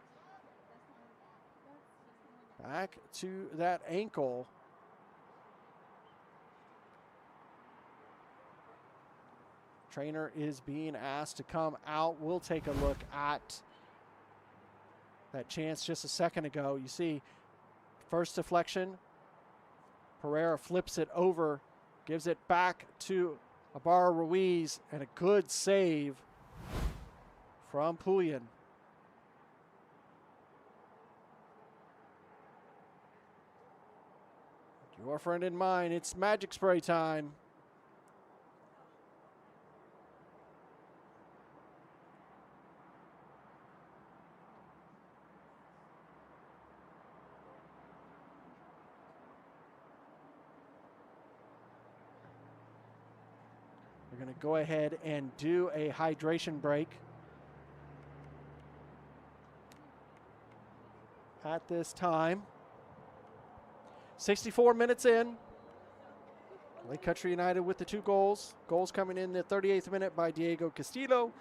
Back to that ankle. Trainer is being asked to come out. We'll take a look at that chance just a second ago. You see, first deflection. Pereira flips it over, gives it back to Ibarra-Ruiz, and a good save from Pullian. Your friend and mine, it's magic spray time. We're going to go ahead and do a hydration break. At this time, 64 minutes in. Lake Country United with the 2 goals. Goals coming in the 38th minute by Diego Castillo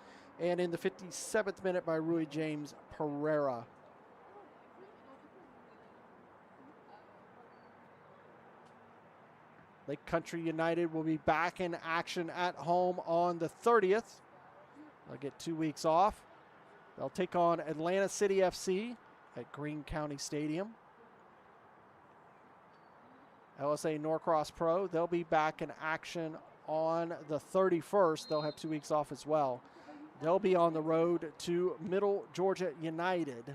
and in the 57th minute by Rui James Pereira. Lake Country United will be back in action at home on the 30th. They'll get 2 weeks off. They'll take on Atlanta City FC at Greene County Stadium. LSA Norcross Pro, they'll be back in action on the 31st. They'll have 2 weeks off as well. They'll be on the road to Middle Georgia United.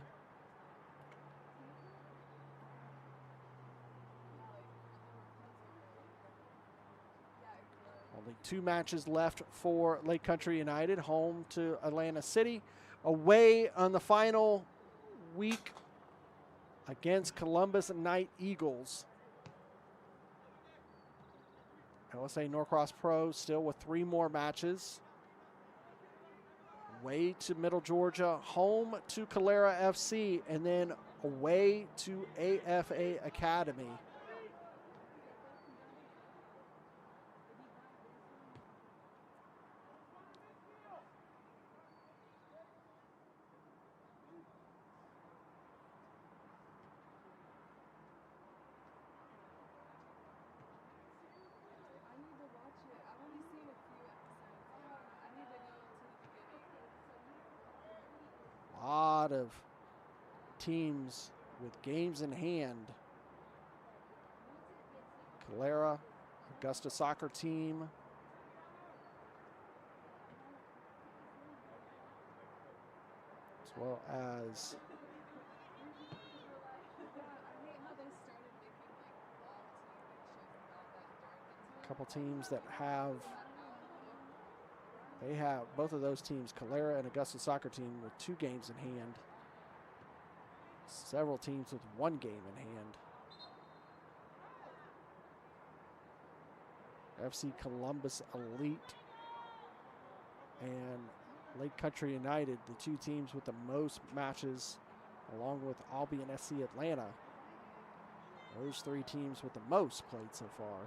Only 2 matches left for Lake Country United, home to Atlanta City. Away on the final week against Columbus Night Eagles. LSA Norcross Pro still with 3 more matches. Away to Middle Georgia, home to Calera FC, and then away to AFA Academy. A lot of teams with games in hand. Calera, Augusta Soccer team. As well as a couple teams that have both of those teams, Calera and Augusta Soccer team, with 2 games in hand. Several teams with 1 game in hand. FC Columbus Elite and Lake Country United, the 2 teams with the most matches, along with Albion SC Atlanta. Those 3 teams with the most played so far.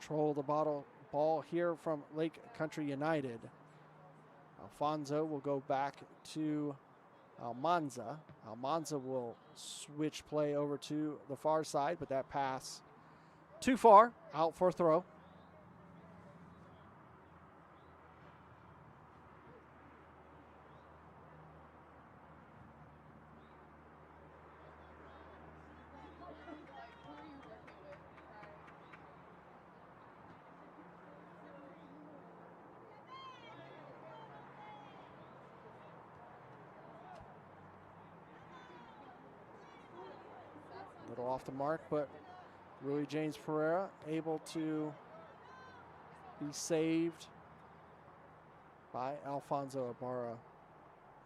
Control the ball here from Lake Country United. Alfonso will go back to Almanza. Almanza will switch play over to the far side, but that pass too far, out for a throw. Little off the mark, but Rui James Pereira able to be saved by Alfonso Ibarra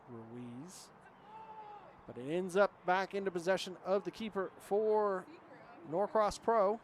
Ruiz. But it ends up back into possession of the keeper for Norcross Pro.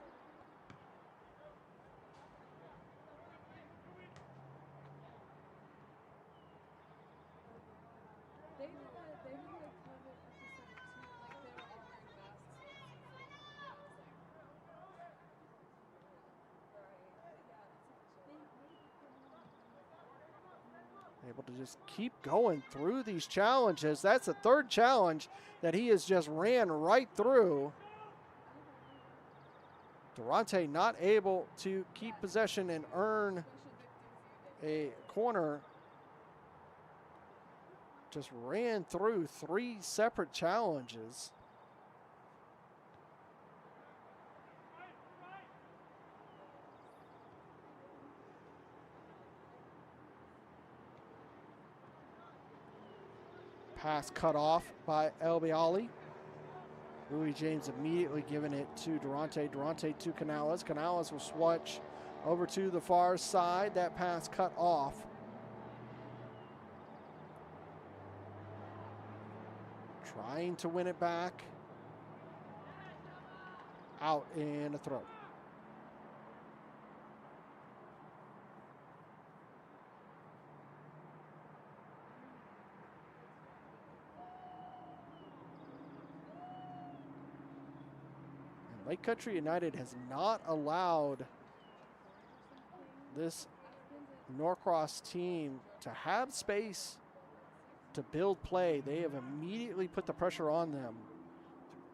Able to just keep going through these challenges. That's the 3rd challenge that he has just ran right through. Durante not able to keep possession and earn a corner. Just ran through 3 separate challenges. Pass cut off by El Bialy. Rui James immediately giving it to Durante. Durante to Canales. Canales will switch over to the far side. That pass cut off. Trying to win it back. Out in a throw. Lake Country United has not allowed this Norcross team to have space to build play. They have immediately put the pressure on them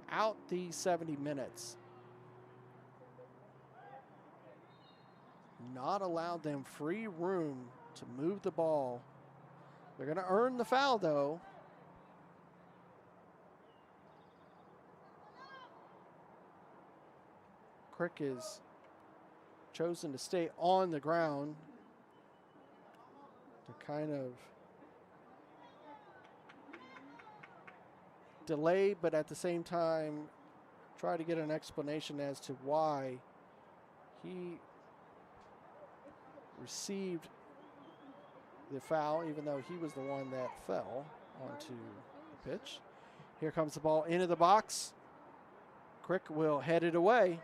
throughout these 70 minutes. Not allowed them free room to move the ball. They're going to earn the foul, though. Crick has chosen to stay on the ground to kind of delay, but at the same time try to get an explanation as to why he received the foul, even though he was the one that fell onto the pitch. Here comes the ball into the box. Crick will head it away.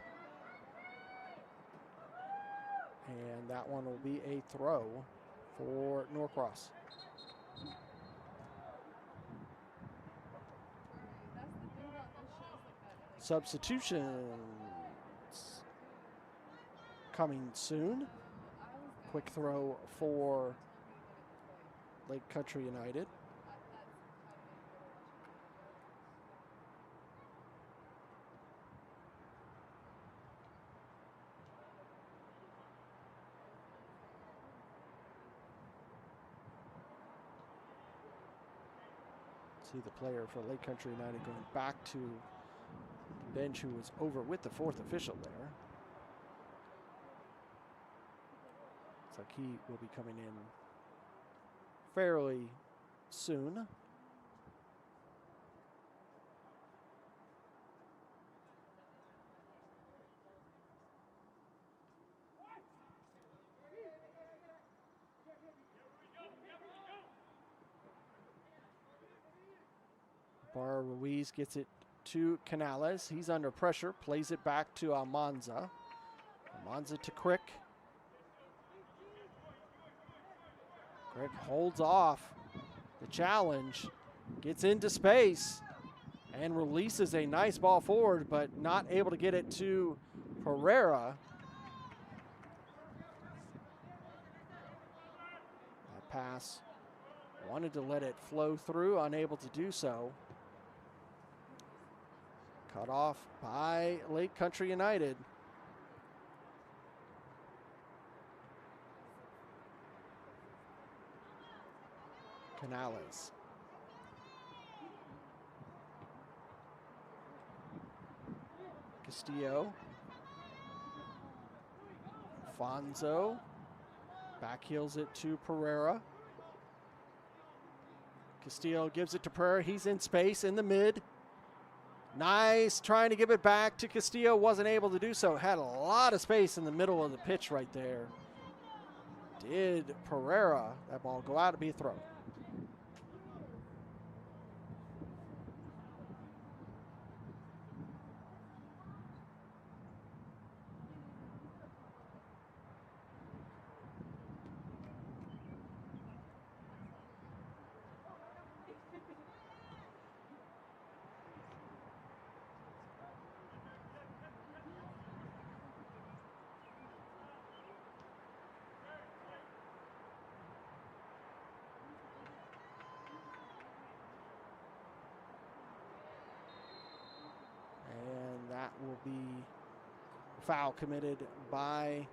And that one will be a throw for Norcross. Substitutions coming soon. Quick throw for Lake Country United. See the player for Lake Country United going back to the bench who was over with the fourth official there. Looks like he will be coming in fairly soon. Bar Ruiz gets it to Canales. He's under pressure, plays it back to Almanza. Almanza to Crick. Crick holds off the challenge, gets into space, and releases a nice ball forward, but not able to get it to Pereira. That pass, wanted to let it flow through, unable to do so. Cut off by Lake Country United. Canales. Castillo. Fonzo. Backheels it to Pereira. Castillo gives it to Pereira. He's in space in the mid. Nice, trying to give it back to Castillo. Wasn't able to do so. Had a lot of space in the middle of the pitch right there. Did Pereira. That ball go out to be a throw. That will be foul committed by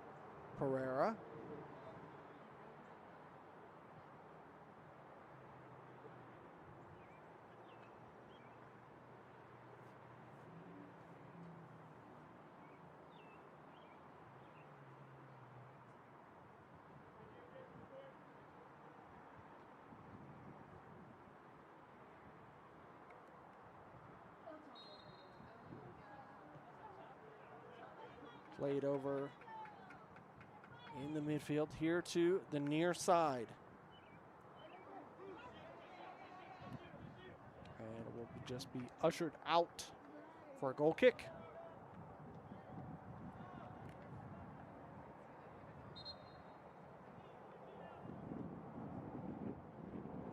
Pereira. Played over in the midfield here to the near side. And it will just be ushered out for a goal kick.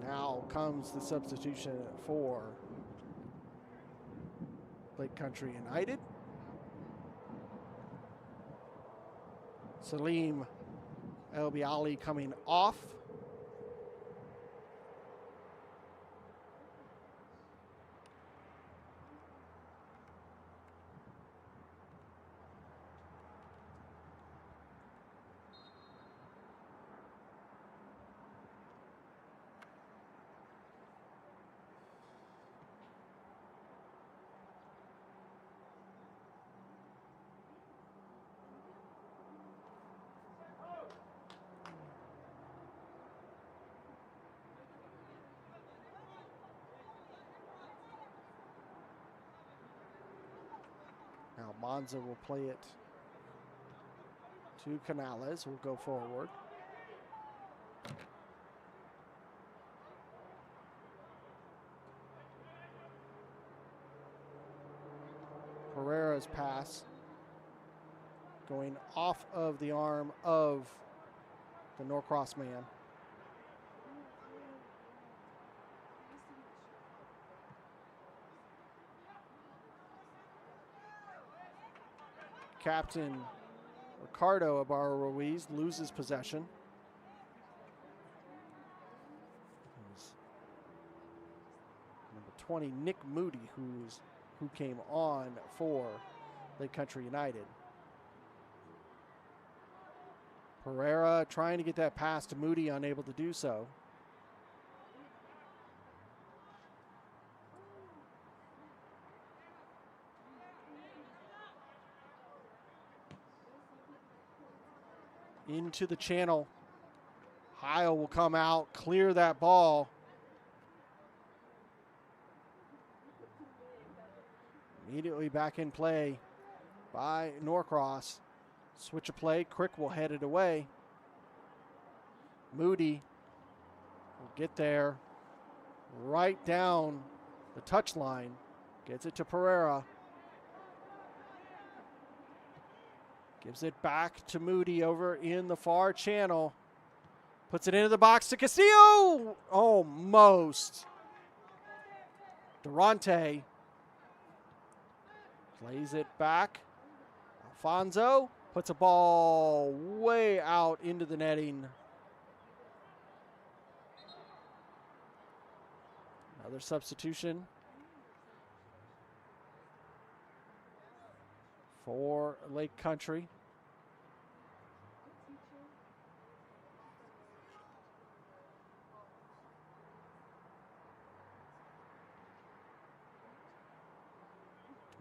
Now comes the substitution for Lake Country United. Salim El Biali coming off. Almanza will play it to Canales, who will go forward. Pereira's pass going off of the arm of the Norcross man. Captain Ricardo Ibarra-Ruiz loses possession. Number 20, Nick Moody, who came on for Lake Country United. Pereira trying to get that pass to Moody, unable to do so. Into the channel. Heil will come out, clear that ball. Immediately back in play by Norcross. Switch of play, Crick will head it away. Moody will get there, right down the touchline, gets it to Pereira. Gives it back to Moody over in the far channel. Puts it into the box to Castillo. Almost. Durante plays it back. Alfonso puts a ball way out into the netting. Another substitution for Lake Country.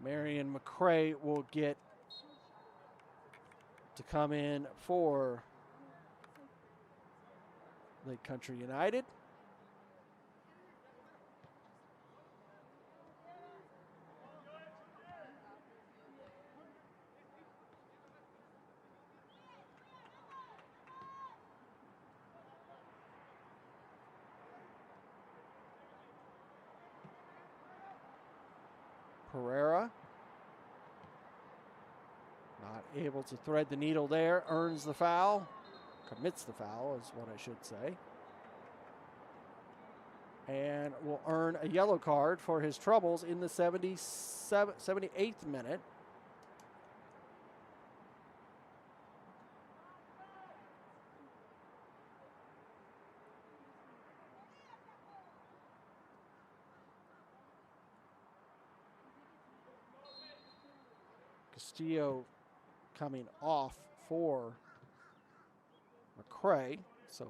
Marion McCrae will get to come in for Lake Country United. Pereira, not able to thread the needle there, earns the foul, commits the foul is what I should say, and will earn a yellow card for his troubles in the 78th minute. Castillo coming off for McCrae. So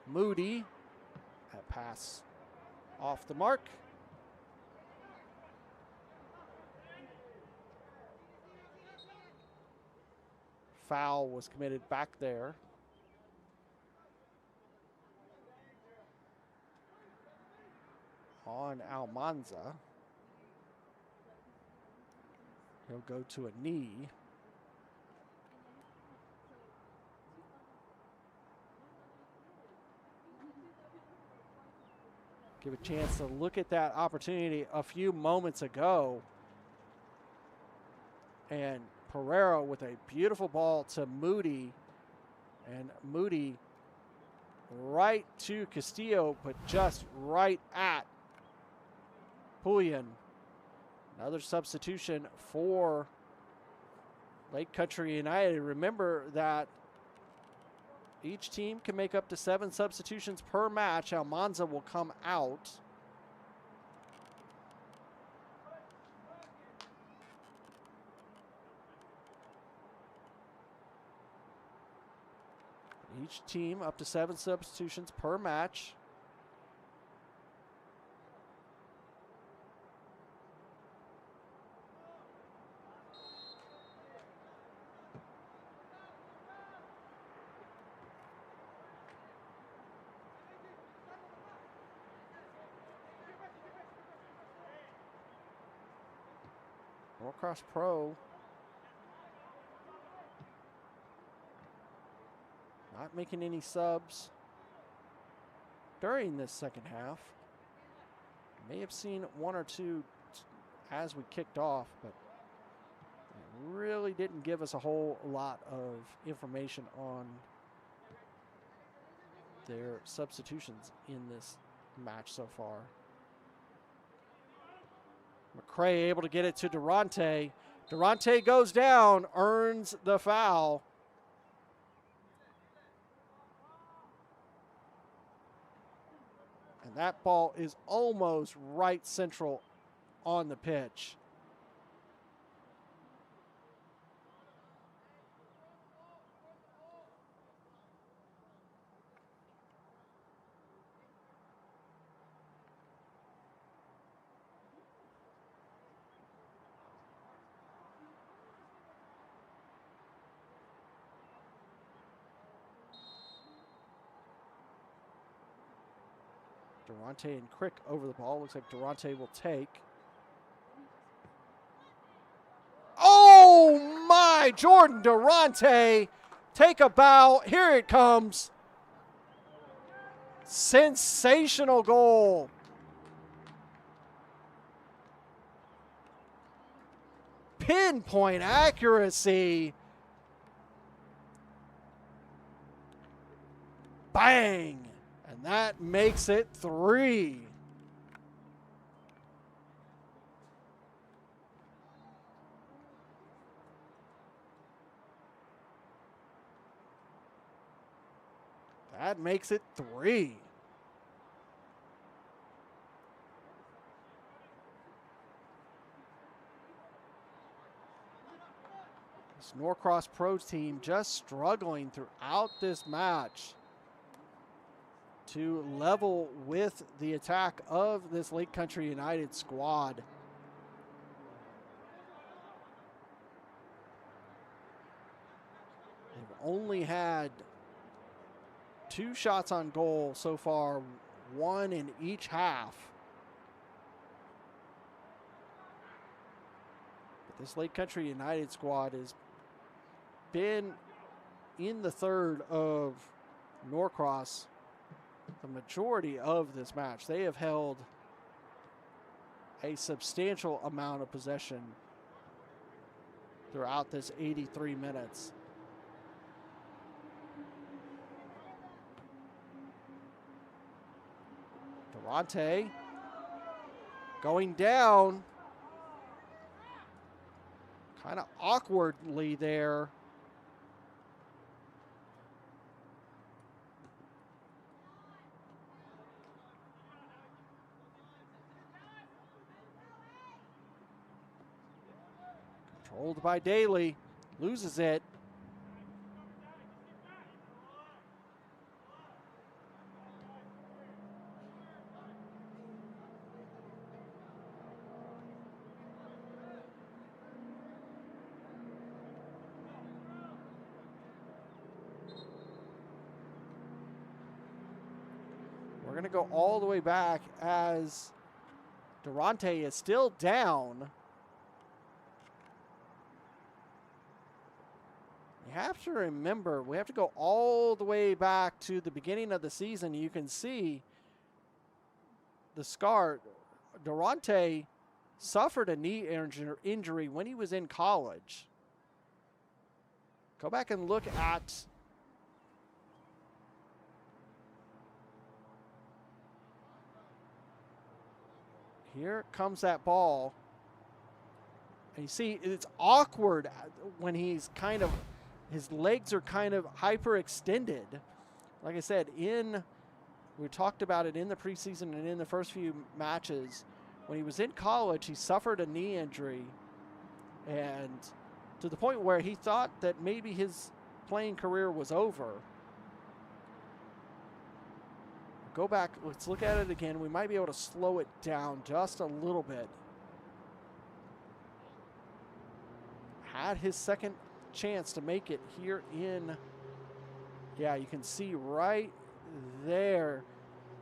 Moody, that pass off the mark. Foul was committed back there. On Almanza. He'll go to a knee. Give a chance to look at that opportunity a few moments ago. And Pereira with a beautiful ball to Moody. And Moody right to Castillo, but just right at Pullian. Another substitution for Lake Country United. Remember that each team can make up to 7 substitutions per match. Almanza will come out. Each team up to 7 substitutions per match. Norcross Pro not making any subs during this second half. May have seen one or two as we kicked off, but it really didn't give us a whole lot of information on their substitutions in this match so far. McCray able to get it to Durante. Durante goes down, earns the foul. And that ball is almost right central on the pitch. Durante and Crick over the ball. Looks like Durante will take. Oh my! Jordan Durante, take a bow. Here it comes. Sensational goal. Pinpoint accuracy. Bang! And that makes it 3. That makes it 3. This Norcross Pro team just struggling throughout this match to level with the attack of this Lake Country United squad. They've only had 2 shots on goal so far, 1 in each half. But this Lake Country United squad has been in the third of Norcross the majority of this match. They have held a substantial amount of possession throughout this 83 minutes. Durante going down kind of awkwardly there. Controlled by Daly, loses it. We're going to go all the way back as Durante is still down. You have to remember, we have to go all the way back to the beginning of the season. You can see the scar. Durante suffered a knee injury when he was in college. Go back and look at here comes that ball. And you see it's awkward when he's kind of, his legs are kind of hyperextended. Like I said, we talked about it in the preseason and in the first few matches. When he was in college, he suffered a knee injury, and to the point where he thought that maybe his playing career was over. Go back, let's look at it again. We might be able to slow it down just a little bit. Had his second chance to make it here in, yeah, you can see right there,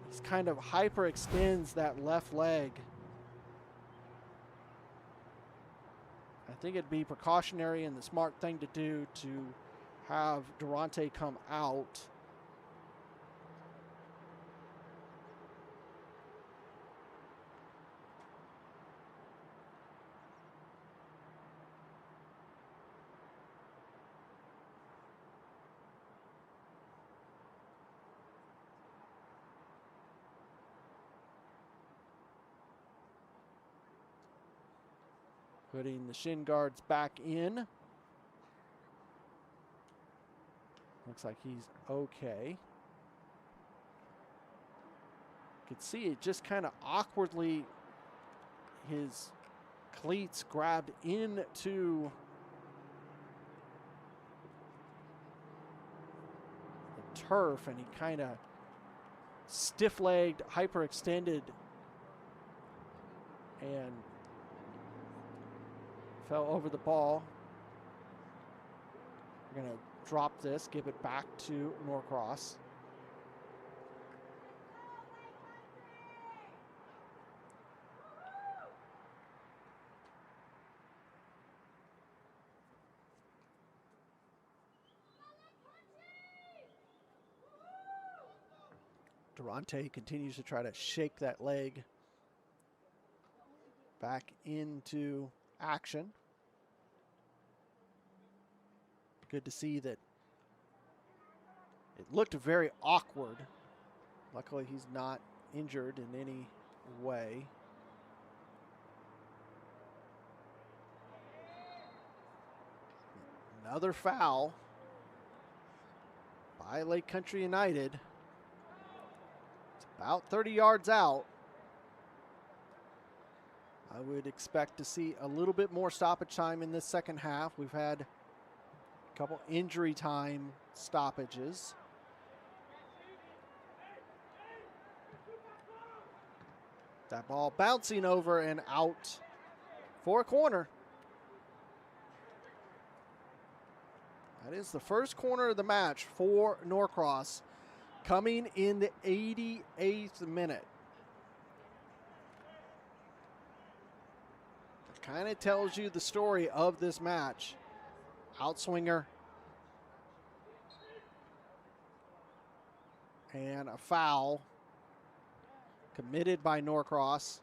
he's kind of hyperextends that left leg. think it'd be precautionary and the smart thing to do to have Durante come out. Putting the shin guards back in. Looks like he's okay. You can see it just kind of awkwardly, his cleats grabbed into the turf, and he kind of stiff-legged, hyperextended, and fell over the ball. We're going to drop this, give it back to Norcross. Durante continues to try to shake that leg back into action. Good to see that it looked very awkward. Luckily, he's not injured in any way. Another foul by Lake Country United. It's about 30 yards out. I would expect to see a little bit more stoppage time in this second half. We've had a couple injury time stoppages. That ball bouncing over and out for a corner. That is the first corner of the match for Norcross, coming in the 88th minute. Kind of tells you the story of this match. Outswinger and a foul committed by Norcross.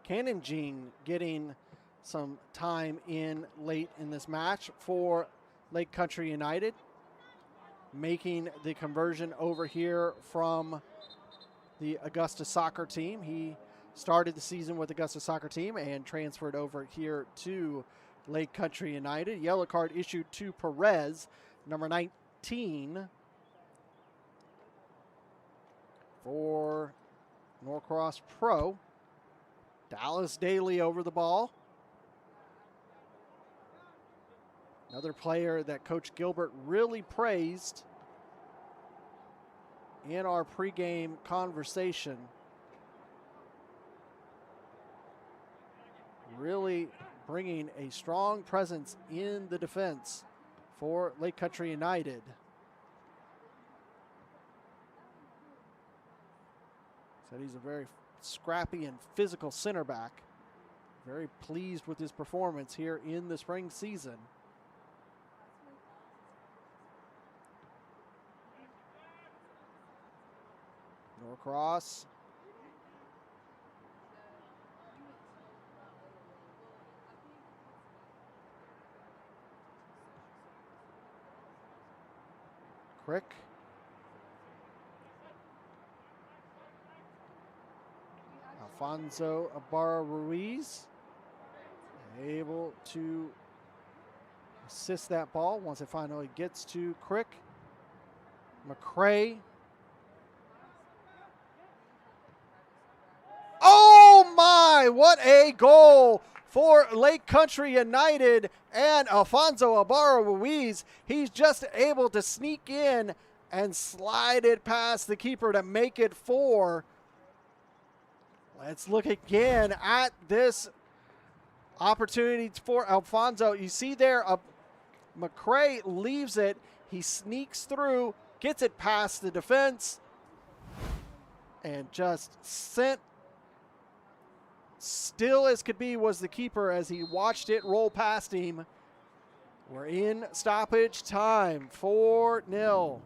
Cannon Jean getting some time in late in this match for Lake Country United, making the conversion over here from the Augusta soccer team. He started the season with Augusta soccer team and transferred over here to Lake Country United. Yellow card issued to Perez, number 19, for Norcross Pro. Dallas Daly over the ball. Another player that Coach Gilbert really praised in our pregame conversation. Really bringing a strong presence in the defense for Lake Country United. Said he's a very scrappy and physical center back. Very pleased with his performance here in the spring season. Norcross. Crick. Alfonso Ibarra Ruiz able to assist that ball once it finally gets to Crick. McCray. Oh my, what a goal for Lake Country United and Alfonso Ibarra Ruiz. He's just able to sneak in and slide it past the keeper to make it 4. Let's look again at this opportunity for Alfonso. You see there, McCray leaves it. He sneaks through, gets it past the defense, and just sent still as could be was the keeper as he watched it roll past him. We're in stoppage time, 4-0.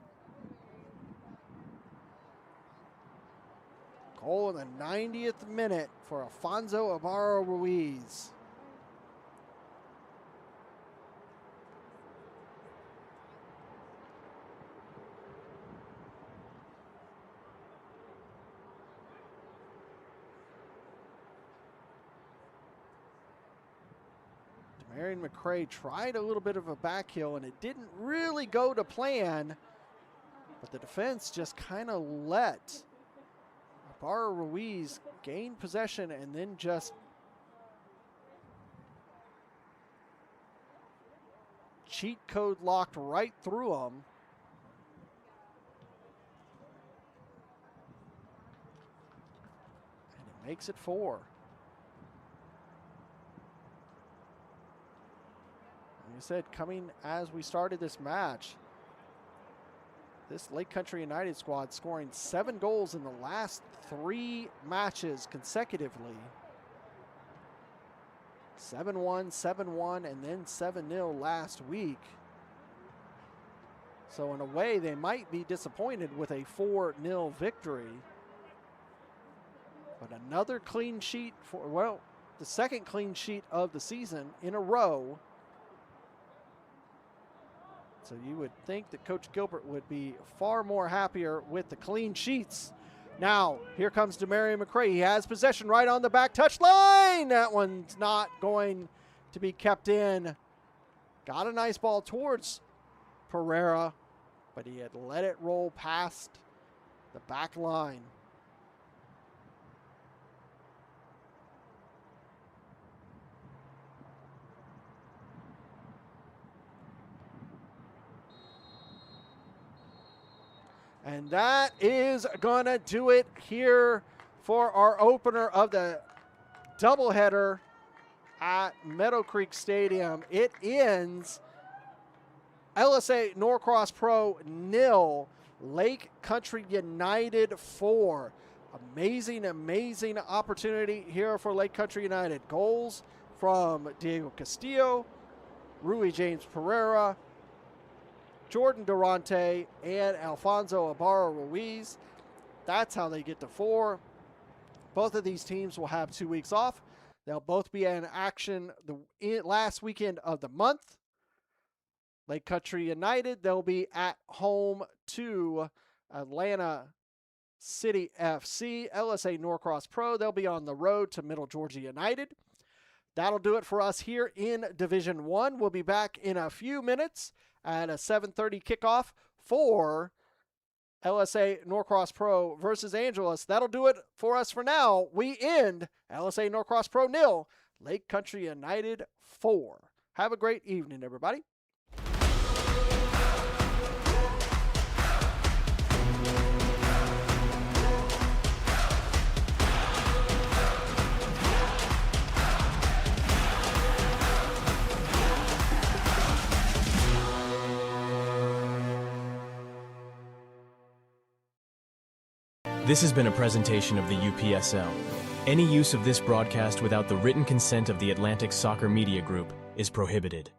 Goal in the 90th minute for Alfonso Ibarra Ruiz. Marion McCray tried a little bit of a back heel, and it didn't really go to plan, but the defense just kind of let Ibarra Ruiz gain possession and then just cheat code locked right through him. And it makes it 4. Like I said, coming as we started this match, this Lake Country United squad scoring 7 goals in the last 3 matches consecutively. 7-1, 7-1, and then 7-0 last week. So in a way, they might be disappointed with a 4-0 victory. But another clean sheet for, well, the second clean sheet of the season in a row. So you would think that Coach Gilbert would be far more happier with the clean sheets. Now, here comes Demarion McCray. He has possession right on the back touch line. That one's not going to be kept in. Got a nice ball towards Pereira, but he had let it roll past the back line. And that is going to do it here for our opener of the doubleheader at Meadowcreek Stadium. It ends LSA Norcross Pro 0, Lake Country United 4. Amazing, amazing opportunity here for Lake Country United. Goals from Diego Castillo, Rui James Pereira, Jordan Durante, and Alfonso Ibarra Ruiz. That's how they get to 4. Both of these teams will have 2 weeks off. They'll both be in action the last weekend of the month. Lake Country United, they'll be at home to Atlanta City FC. LSA Norcross Pro, they'll be on the road to Middle Georgia United. That'll do it for us here in Division 1. We'll be back in a few minutes at a 7:30 kickoff for LSA Norcross Pro versus Angeles. That'll do it for us for now. We end LSA Norcross Pro 0, Lake Country United 4. Have a great evening, everybody. This has been a presentation of the UPSL. Any use of this broadcast without the written consent of the Atlantic Soccer Media Group is prohibited.